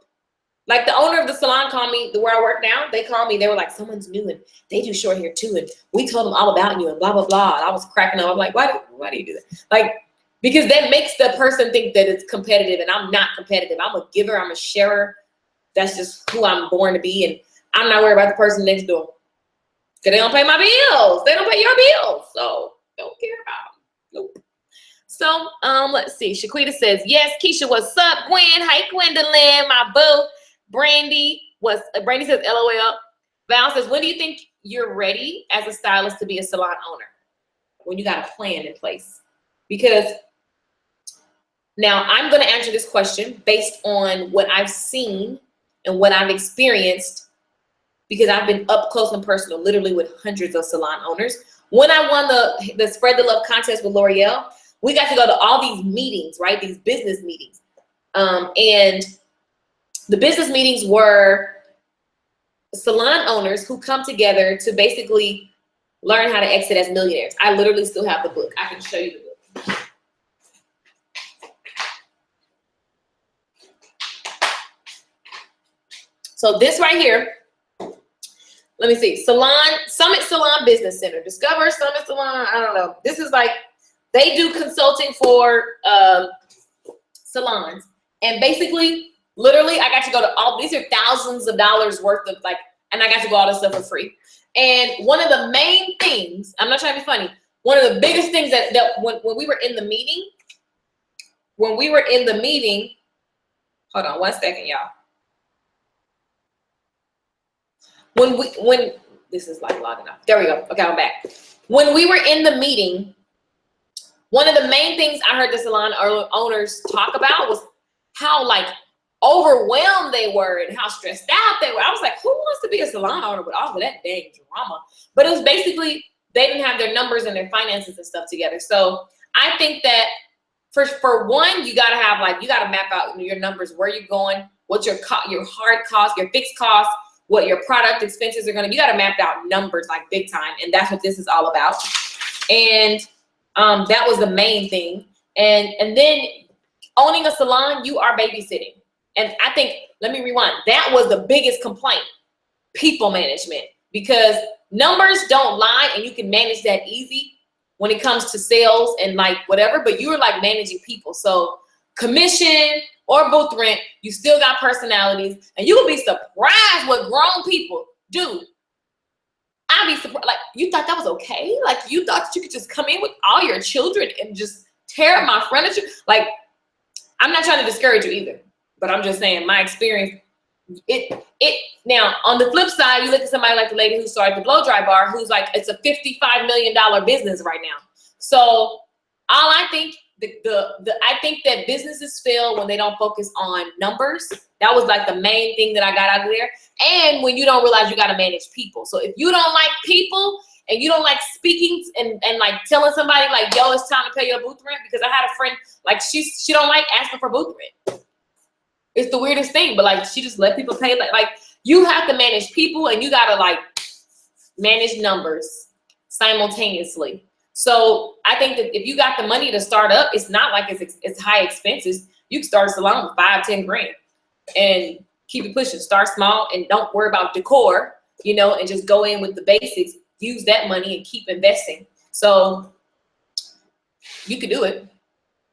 Like the owner of the salon called me, where I work now, they called me, they were like, someone's new and they do short hair too. And we told them all about you and blah, blah, blah. And I was cracking up. I'm like, why do you do that? Like, because that makes the person think that it's competitive, and I'm not competitive. I'm a giver, I'm a sharer. That's just who I'm born to be. And I'm not worried about the person next door. Because they don't pay my bills. They don't pay your bills. So don't care about them. Nope. So let's see. Shaquita says, yes, Keisha, what's up? Gwen, hi Gwendolyn, my boo. Brandy says, LOL. Val says, when do you think you're ready as a stylist to be a salon owner? When you got a plan in place. Because now I'm going to answer this question based on what I've seen and what I've experienced, because I've been up close and personal, literally with hundreds of salon owners. When I won the Spread the Love contest with L'Oreal, we got to go to all these meetings, right? These business meetings. And the business meetings were salon owners who come together to basically learn how to exit as millionaires. I literally still have the book. I can show you the book. So this right here, let me see, Summit Salon Business Center, Discover Summit Salon, I don't know. This is like, they do consulting for salons. And basically, literally, I got to go to all, these are thousands of dollars worth of like, and I got to go all this stuff for free. And one of the main things, I'm not trying to be funny, one of the biggest things that when we were in the meeting, hold on 1 second, y'all. When this is like logging off. There we go. Okay, I'm back. When we were in the meeting, one of the main things I heard the salon owners talk about was how like overwhelmed they were and how stressed out they were. I was like, who wants to be a salon owner with all of that dang drama? But it was basically they didn't have their numbers and their finances and stuff together. So I think that for one, you gotta map out your numbers, where you're going, what's your hard cost, your fixed costs, what your product expenses are gonna be. You gotta map out numbers like big time, and that's what this is all about. And that was the main thing. And then owning a salon, you are babysitting. And I think, let me rewind, that was the biggest complaint, people management, because numbers don't lie and you can manage that easy when it comes to sales and like whatever, but you're like managing people. So commission or booth rent, you still got personalities, and you will be surprised what grown people do I'd be surprised. Like, you thought that was okay? Like, you thought that you could just come in with all your children and just tear up my furniture? Like, I'm not trying to discourage you either, but I'm just saying my experience. Now, on the flip side, you look at somebody like the lady who started the blow dry bar, who's like, it's a $55 million business right now. So all I think, I think that businesses fail when they don't focus on numbers. That was like the main thing that I got out of there. And when you don't realize you got to manage people. So if you don't like people and you don't like speaking and like telling somebody like, yo, it's time to pay your booth rent, because I had a friend, like she don't like asking for booth rent. It's the weirdest thing, but like she just let people pay. Like you have to manage people and you got to like manage numbers simultaneously. So I think that if you got the money to start up, it's not like it's high expenses. You can start a salon with 5-10 grand and keep it pushing. Start small and don't worry about decor, you know, and just go in with the basics. Use that money and keep investing. So you can do it.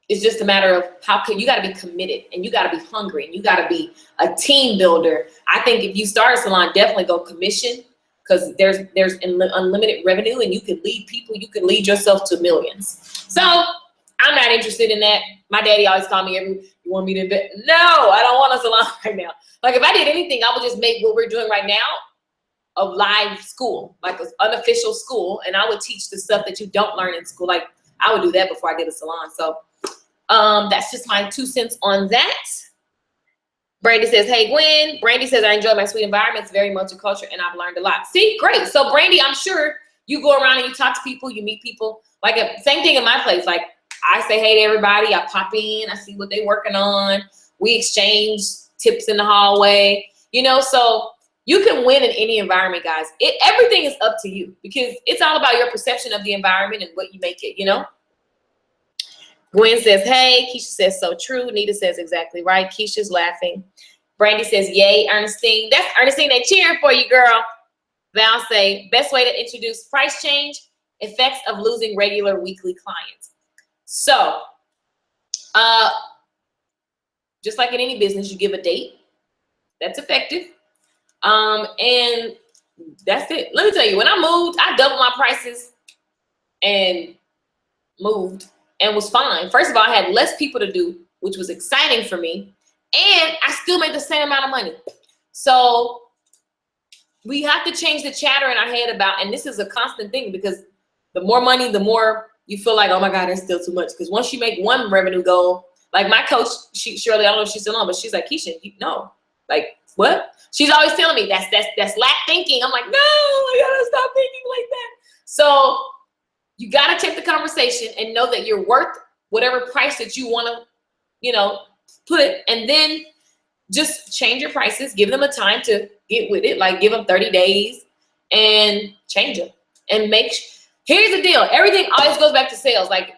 It's just a matter of you got to be committed and you got to be hungry and you got to be a team builder. I think if you start a salon, definitely go commission, because there's unlimited revenue and you can lead people. You can lead yourself to millions. So I'm not interested in that. My daddy always called me you want me to invest? No, I don't want a salon right now. Like if I did anything, I would just make what we're doing right now a live school, like an unofficial school. And I would teach the stuff that you don't learn in school. Like I would do that before I did a salon. So that's just my 2 cents on that. Brandy says, hey, Gwen. Brandy says, I enjoy my sweet environment. It's very multicultural and I've learned a lot. See, great. So Brandy, I'm sure you go around and you talk to people, you meet people. Like same thing in my place. Like I say hey to everybody. I pop in, I see what they're working on. We exchange tips in the hallway, you know, so you can win in any environment, guys. Everything is up to you because it's all about your perception of the environment and what you make it, you know. Gwen says, hey. Keisha says, so true. Nita says, exactly right. Keisha's laughing. Brandy says, yay. Ernestine. That's Ernestine. They cheering for you, girl. Val say, best way to introduce price change, effects of losing regular weekly clients. So, just like in any business, you give a date. That's effective. And that's it. Let me tell you, when I moved, I doubled my prices and moved. And was fine. First of all, I had less people to do, which was exciting for me. And I still made the same amount of money. So we have to change the chatter in our head about, and this is a constant thing because the more money, the more you feel like, oh my God, that's still too much. Because once you make one revenue goal, like my coach, Shirley, I don't know if she's still on, but she's like, Keisha, no, like what? She's always telling me that's lack thinking. I'm like, no, I gotta stop thinking like that. So you got to check the conversation and know that you're worth whatever price that you want to, you know, put, and then just change your prices, give them a time to get with it. Like give them 30 days and change them and here's the deal. Everything always goes back to sales. Like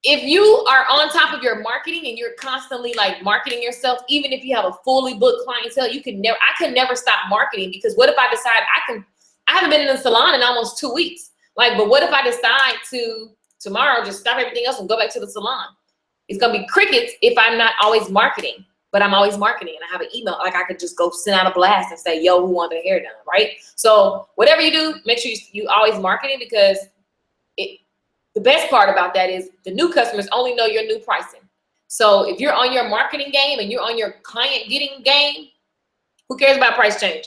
if you are on top of your marketing and you're constantly like marketing yourself, even if you have a fully booked clientele, I could never stop marketing, because what if I decide I haven't been in the salon in almost 2 weeks. Like, but what if I decide to tomorrow just stop everything else and go back to the salon? It's gonna be crickets if I'm not always marketing, but I'm always marketing and I have an email. Like I could just go send out a blast and say, yo, who want their hair done, right? So whatever you do, make sure you always marketing, because the best part about that is the new customers only know your new pricing. So if you're on your marketing game and you're on your client getting game, who cares about price change?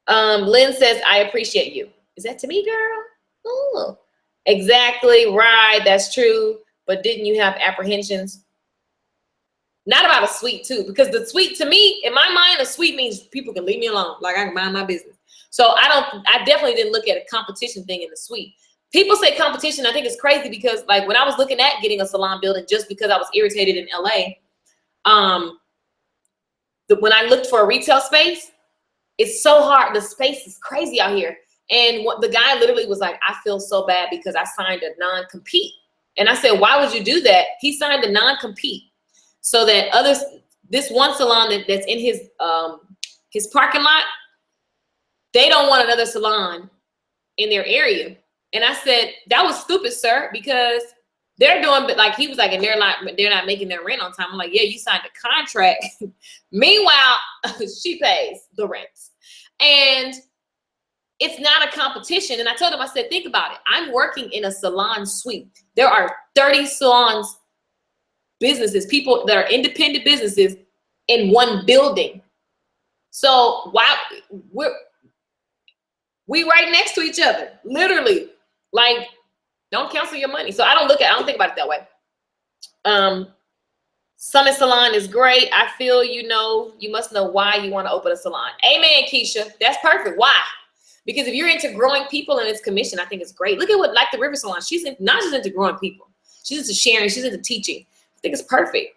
Lynn says, I appreciate you. Is that to me, girl? Oh, exactly right. That's true. But didn't you have apprehensions? Not about a suite too, because the suite, to me, in my mind, a suite means people can leave me alone. Like I can mind my business. So I definitely didn't look at a competition thing in the suite. People say competition. I think it's crazy because like when I was looking at getting a salon building, just because I was irritated in LA, when I looked for a retail space, it's so hard. The space is crazy out here. And the guy literally was like, I feel so bad because I signed a non-compete. And I said, why would you do that? He signed a non-compete so that this one salon that's in his parking lot, they don't want another salon in their area. And I said, that was stupid, sir, because they're doing, but like he was like, and they're not making their rent on time. I'm like, yeah, you signed a contract. Meanwhile, she pays the rent. And it's not a competition. And I told him, I said, think about it. I'm working in a salon suite. There are 30 salons, businesses, people that are independent businesses in one building. So why we right next to each other, literally. Like, don't cancel your money. So I don't think about it that way. Summit Salon is great. I feel you must know why you want to open a salon. Amen, Keisha. That's perfect. Why? Because if you're into growing people and it's commission, I think it's great. Look at what Like the River Salon. She's not just into growing people. She's into sharing. She's into teaching. I think it's perfect.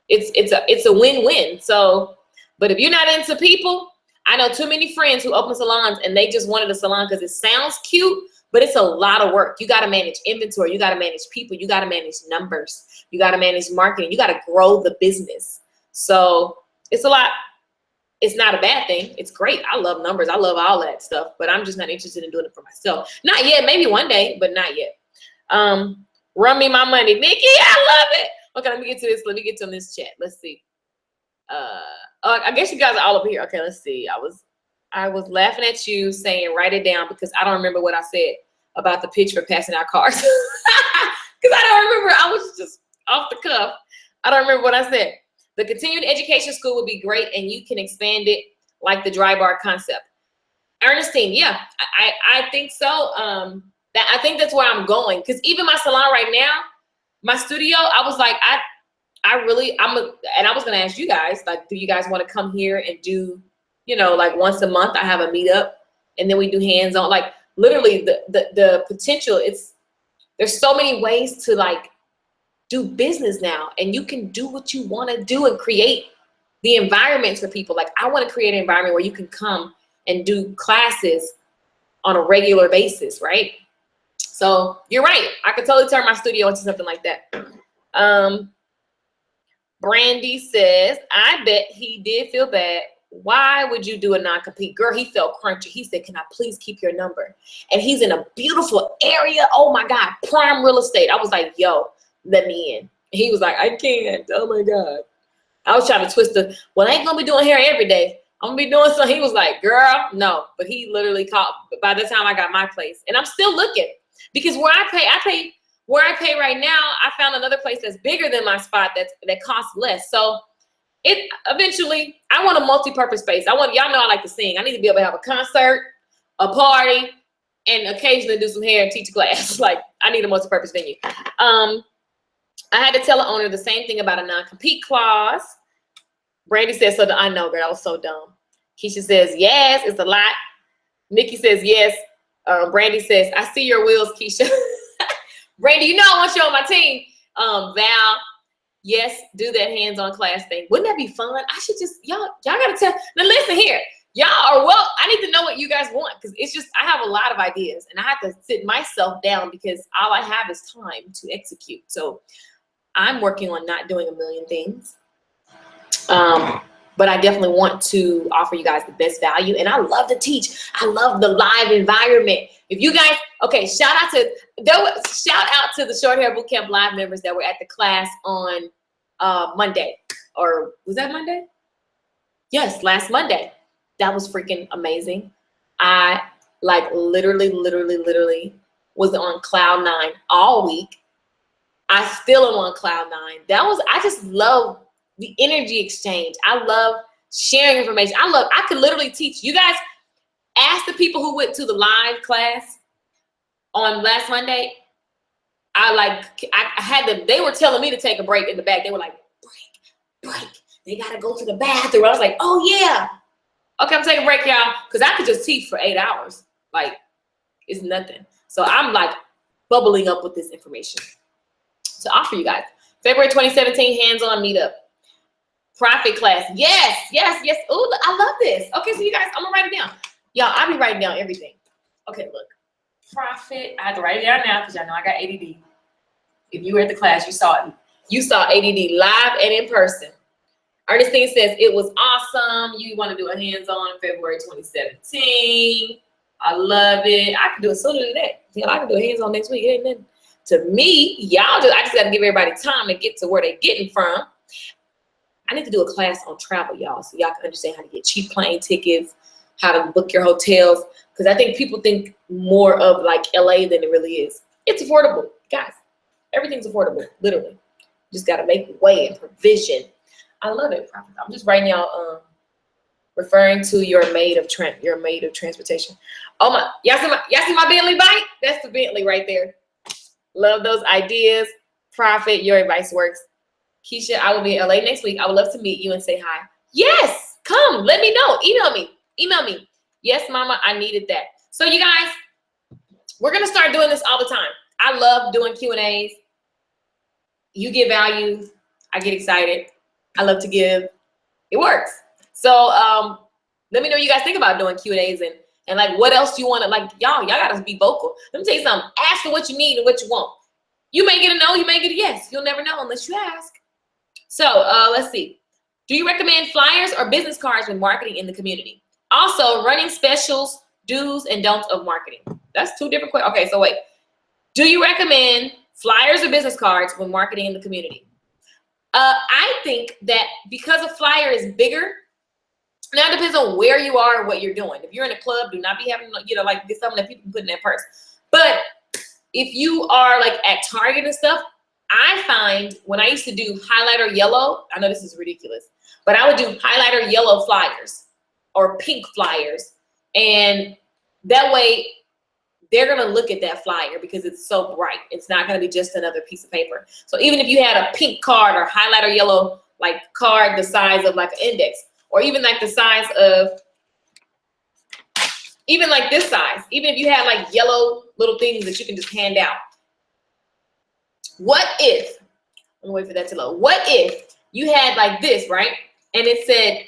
It's a win-win. So, but if you're not into people, I know too many friends who open salons and they just wanted a salon because it sounds cute, but it's a lot of work. You got to manage inventory. You got to manage people. You got to manage numbers. You got to manage marketing. You got to grow the business. So it's a lot. It's not a bad thing. It's great. I love numbers. I love all that stuff, but I'm just not interested in doing it for myself. Not yet. Maybe one day, but not yet. Run me my money, Nikki. I love it. Okay, let me get to this. Let me get to this chat. Let's see. I guess you guys are all over here. Okay, let's see. I was laughing at you saying write it down because I don't remember what I said about the pitch for passing out cars. Because I don't remember. I was just off the cuff. I don't remember what I said. The continuing education school would be great, and you can expand it like the dry bar concept. Ernestine, yeah, I think so. I think that's where I'm going. Because even my salon right now, my studio, I was like, and I was gonna ask you guys, like, do you guys want to come here and do, like once a month I have a meetup and then we do hands-on, like literally the potential, there's so many ways to like do business now, and you can do what you want to do and create the environments for people. Like I want to create an environment where you can come and do classes on a regular basis, right? So you're right. I could totally turn my studio into something like that. Brandy says, I bet he did feel bad. Why would you do a non-compete? Girl, he felt crunchy. He said, can I please keep your number? And he's in a beautiful area. Oh my God, prime real estate. I was like, yo, let me in. And he was like, I can't. Oh my God. I was trying to twist well, I ain't gonna be doing hair every day. I'm gonna be doing something. He was like, girl, no. But he literally called by the time I got my place. And I'm still looking because where I pay right now, I found another place that's bigger than my spot that costs less. So it eventually, I want a multi-purpose space. Y'all know I like to sing. I need to be able to have a concert, a party, and occasionally do some hair and teach a class. Like I need a multi-purpose venue. I had to tell the owner the same thing about a non-compete clause. Brandy says, so I know, girl, I was so dumb. Keisha says, yes, it's a lot. Nikki says, yes. Brandy says, I see your wheels, Keisha. Brandy, I want you on my team. Val, yes, do that hands-on class thing. Wouldn't that be fun? I should just, y'all gotta tell. Now listen here. Y'all are I need to know what you guys want because it's just, I have a lot of ideas and I have to sit myself down because all I have is time to execute. So I'm working on not doing a million things. But I definitely want to offer you guys the best value. And I love to teach. I love the live environment. If you guys, okay, shout out to the Short Hair Bootcamp Live members that were at the class on Monday. Or was that Monday? Yes, last Monday. That was freaking amazing. I like literally was on cloud 9 all week. I still am on cloud 9. I just love the energy exchange. I love sharing information. I could literally teach. You guys ask the people who went to the live class on last Monday. I had them, they were telling me to take a break in the back. They were like, break. They gotta go to the bathroom. I was like, oh yeah. Okay, I'm taking a break, y'all. Because I could just teach for 8 hours. Like, it's nothing. So I'm like bubbling up with this information to offer you guys. February 2017 hands-on meetup. Profit class. Yes. Ooh, I love this. Okay, so you guys, I'm gonna write it down. Y'all, I'll be writing down everything. Okay, look. Profit. I have to write it down now because y'all know I got ADD. If you were at the class, you saw it. You saw ADD live and in person. Ernestine says it was awesome. You want to do a hands-on in February 2017. I love it. I can do it sooner than that. I can do a hands-on next week. It ain't nothing to me. I just got to give everybody time to get to where they're getting from. I need to do a class on travel, y'all, so y'all can understand how to get cheap plane tickets, how to book your hotels. Because I think people think more of like LA than it really is. It's affordable, guys. Everything's affordable, literally. Just gotta make way and provision. I love it. I'm just writing y'all referring to your maid of transportation. Oh my, y'all see my Bentley bike? That's the Bentley right there. Love those ideas. Profit, your advice works. Keisha, I will be in LA next week. I would love to meet you and say hi. Yes, come, let me know. Email me. Yes, mama, I needed that. So you guys, we're gonna start doing this all the time. I love doing Q&As. You get value, I get excited. I love to give, it works. So let me know what you guys think about doing Q&As and like what else you wanna, like y'all gotta be vocal. Let me tell you something, ask for what you need and what you want. You may get a no, you may get a yes. You'll never know unless you ask. So let's see. Do you recommend flyers or business cards when marketing in the community? Also, running specials, do's and don'ts of marketing. That's two different questions. Okay, so wait. Do you recommend flyers or business cards when marketing in the community? I think that because a flyer is bigger, now it depends on where you are and what you're doing. If you're in a club, do not be having, like this something that people can put in their purse. But if you are like at Target and stuff, I find when I used to do highlighter yellow, I know this is ridiculous, but I would do highlighter yellow flyers or pink flyers. And that way they're going to look at that flyer because it's so bright. It's not going to be just another piece of paper. So even if you had a pink card or highlighter yellow like card the size of like an index, or even like the size of, even like this size, even if you had like yellow little things that you can just hand out. What if, let me wait for that to load. What if you had like this, right? And it said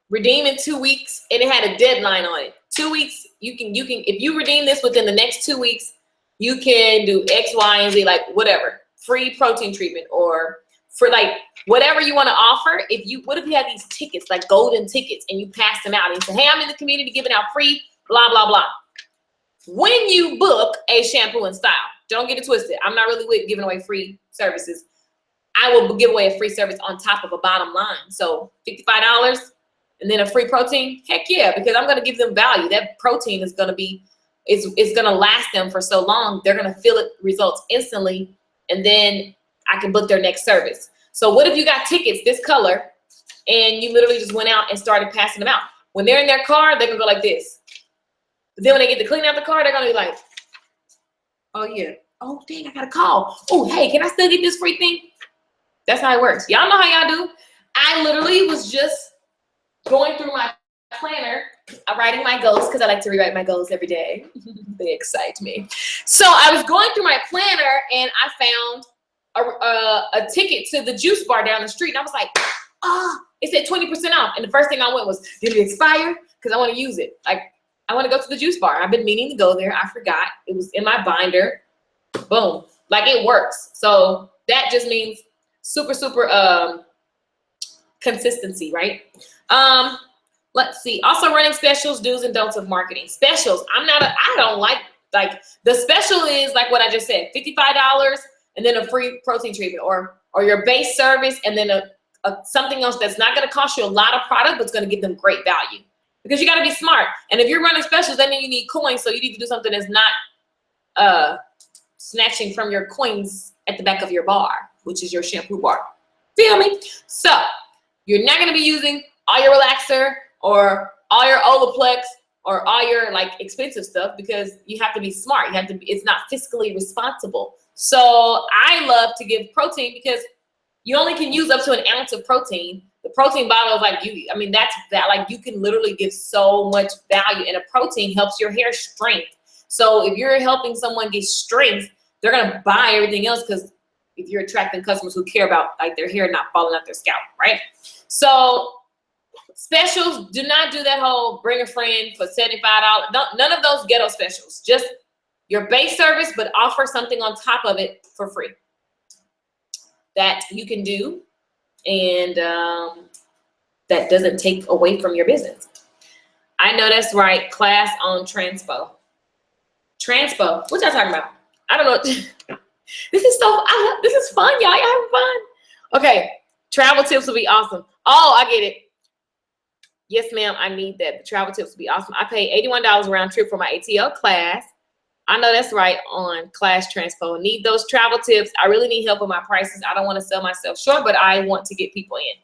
redeem in 2 weeks and it had a deadline on it. 2 weeks, you can, if you redeem this within the next 2 weeks, you can do X, Y, and Z, like whatever, free protein treatment or for like whatever you want to offer. What if you had these tickets, like golden tickets, and you pass them out and you say, hey, I'm in the community giving out free, blah, blah, blah. When you book a shampoo and style, don't get it twisted. I'm not really with giving away free services. I will give away a free service on top of a bottom line. So $55 and then a free protein, heck yeah, because I'm going to give them value. That protein is going to be, it's going to last them for so long. They're going to feel it results instantly. And then I can book their next service. So what if you got tickets this color and you literally just went out and started passing them out? When they're in their car, they're going to go like this. But then when they get to clean out the car, they're going to be like, oh yeah. Oh dang, I got a call. Oh, hey, can I still get this free thing? That's how it works. Y'all know how y'all do. I literally was just going through my planner, writing my goals, because I like to rewrite my goals every day. They excite me. So I was going through my planner and I found a ticket to the juice bar down the street. And I was like, it said 20% off. And the first thing I went was, did it expire? Because I want to use it. Like, I want to go to the juice bar. I've been meaning to go there. I forgot. It was in my binder. Boom. Like, it works. So that just means super, super consistency, right? Let's see. Also running specials, do's and don'ts of marketing. Specials. I don't like the special is like what I just said, $55 and then a free protein treatment or your base service and then something else that's not going to cost you a lot of product, but it's going to give them great value. Because you got to be smart. And if you're running specials, then you need coins. So you need to do something that's not snatching from your coins at the back of your bar, which is your shampoo bar. Feel me? So you're not going to be using all your relaxer or all your Olaplex or all your like expensive stuff because you have to be smart. You have to be, it's not fiscally responsible. So I love to give protein because you only can use up to an ounce of protein. The protein bottle is like like you can literally give so much value, and a protein helps your hair strength. So if you're helping someone get strength, they're gonna buy everything else because if you're attracting customers who care about like their hair not falling out their scalp, right? So specials, do not do that whole bring a friend for $75. None of those ghetto specials. Just your base service, but offer something on top of it for free that you can do. And that doesn't take away from your business. I know that's right. Class on transpo. Transpo. What y'all talking about? I don't know. This is fun, y'all. Y'all having fun? Okay. Travel tips will be awesome. Oh, I get it. Yes, ma'am, I need that. The travel tips would be awesome. I pay $81 round trip for my ATL class. I know that's right, on Class Transpo. Need those travel tips. I really need help with my prices. I don't want to sell myself short, but I want to get people in.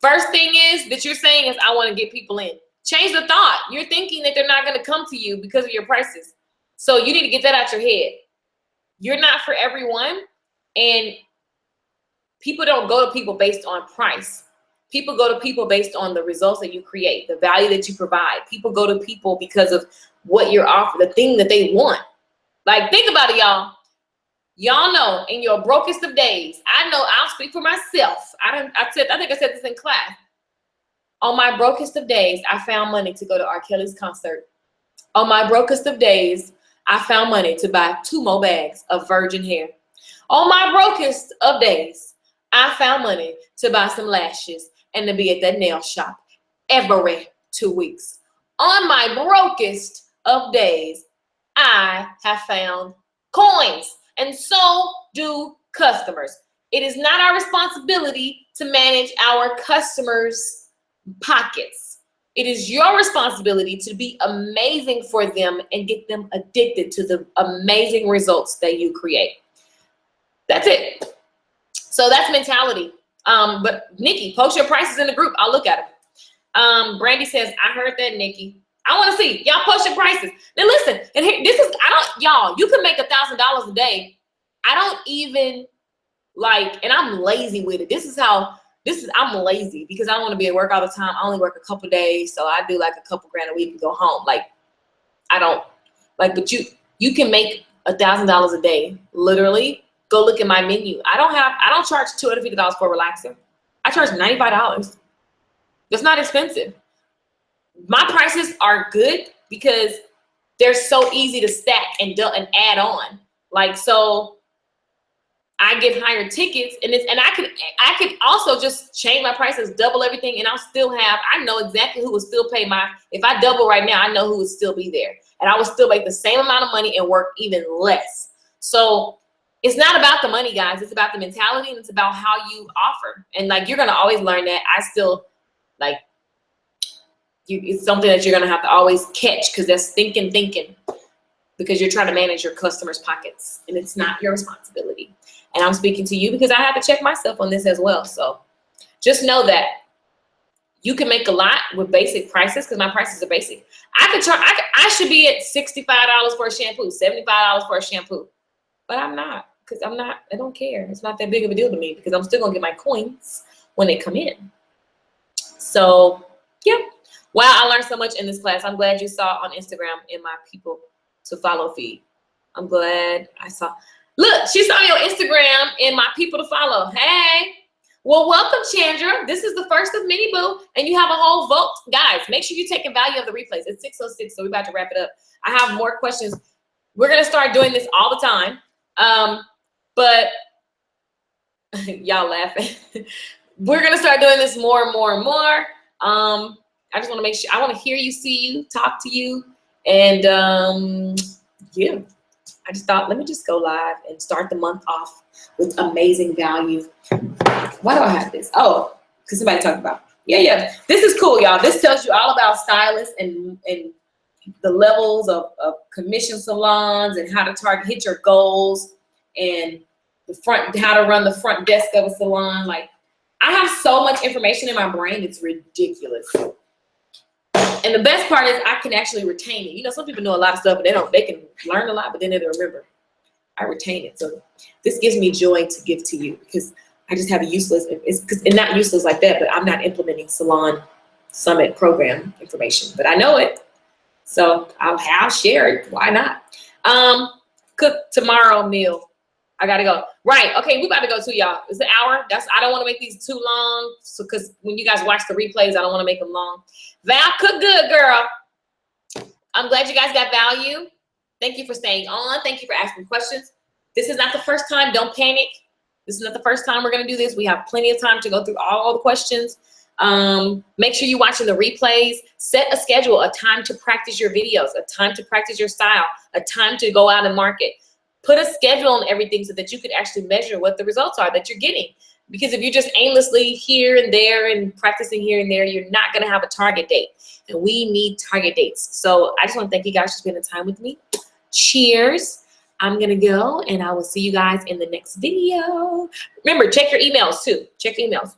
First thing is that you're saying is I want to get people in. Change the thought. You're thinking that they're not going to come to you because of your prices. So you need to get that out your head. You're not for everyone, and people don't go to people based on price. People go to people based on the results that you create, the value that you provide. People go to people because of what you're offering, the thing that they want. Like, think about it, y'all. Y'all know in your brokest of days, I know I'll speak for myself. I think I said this in class. On my brokest of days, I found money to go to R. Kelly's concert. On my brokest of days, I found money to buy 2 more bags of virgin hair. On my brokest of days, I found money to buy some lashes and to be at that nail shop every 2 weeks. On my brokest of days, I have found coins, and so do customers. It is not our responsibility to manage our customers' pockets. It is your responsibility to be amazing for them and get them addicted to the amazing results that you create. That's it. So that's mentality. But Nikki, post your prices in the group. I'll look at them. Brandy says, I heard that, Nikki. I want to see y'all post your prices. Now listen, and here, y'all, you can make $1,000 a day. I don't even and I'm lazy with it. I'm lazy because I don't want to be at work all the time. I only work a couple days. So I do like a couple grand a week and go home. But you can make $1,000 a day. Literally, go look at my menu. I don't charge $250 for a relaxer. I charge $95. That's not expensive. My prices are good because they're so easy to stack and add on. So I get higher tickets, and I could also just change my prices, double everything, and I know exactly who will still pay if I double right now, I know who would still be there, and I would still make the same amount of money and work even less. So it's not about the money, guys. It's about the mentality, and it's about how you offer. And you're gonna always learn that. It's something that you're gonna have to always catch, because that's thinking, because you're trying to manage your customers' pockets, and it's not your responsibility. And I'm speaking to you because I have to check myself on this as well. So just know that you can make a lot with basic prices, because my prices are basic. I should be at $65 for a shampoo, $75 for a shampoo, but I'm not, because I don't care. It's not that big of a deal to me, because I'm still gonna get my coins when they come in. So yeah. Wow, I learned so much in this class. I'm glad you saw on Instagram in my people to follow feed. I'm glad I saw. Look, she saw your Instagram in my people to follow. Hey. Well, welcome, Chandra. This is the first of many, boo. And you have a whole vote. Guys, make sure you're taking value of the replays. It's 6:06, so we're about to wrap it up. I have more questions. We're going to start doing this all the time. But y'all laughing. We're going to start doing this more and more and more. I just want to make sure, I want to hear you, see you, talk to you. And yeah, I just thought, let me just go live and start the month off with amazing value. Why do I have this? Oh, because somebody talked about, yeah. This is cool, y'all. This tells you all about stylists and the levels of commission salons and how to hit your goals, and how to run the front desk of a salon. I have so much information in my brain, it's ridiculous. And the best part is I can actually retain it. Some people know a lot of stuff, but they can learn a lot, but then they don't remember. I retain it. So this gives me joy to give to you, because I just have and not useless like that, but I'm not implementing Salon Summit program information, but I know it. So I'll share it. Why not? Cook tomorrow meal. I gotta go. Right. Okay, we about to go too, y'all. It's an hour. I don't want to make these too long. So, because when you guys watch the replays, I don't want to make them long. Val, cook good, girl. I'm glad you guys got value. Thank you for staying on. Thank you for asking questions. This is not the first time. Don't panic. This is not the first time we're gonna do this. We have plenty of time to go through all the questions. Make sure you're watching the replays. Set a schedule, a time to practice your videos, a time to practice your style, a time to go out and market. Put a schedule on everything so that you could actually measure what the results are that you're getting. Because if you're just aimlessly here and there and practicing here and there, you're not going to have a target date. And we need target dates. So I just want to thank you guys for spending time with me. Cheers. I'm going to go, and I will see you guys in the next video. Remember, check your emails too. Check your emails.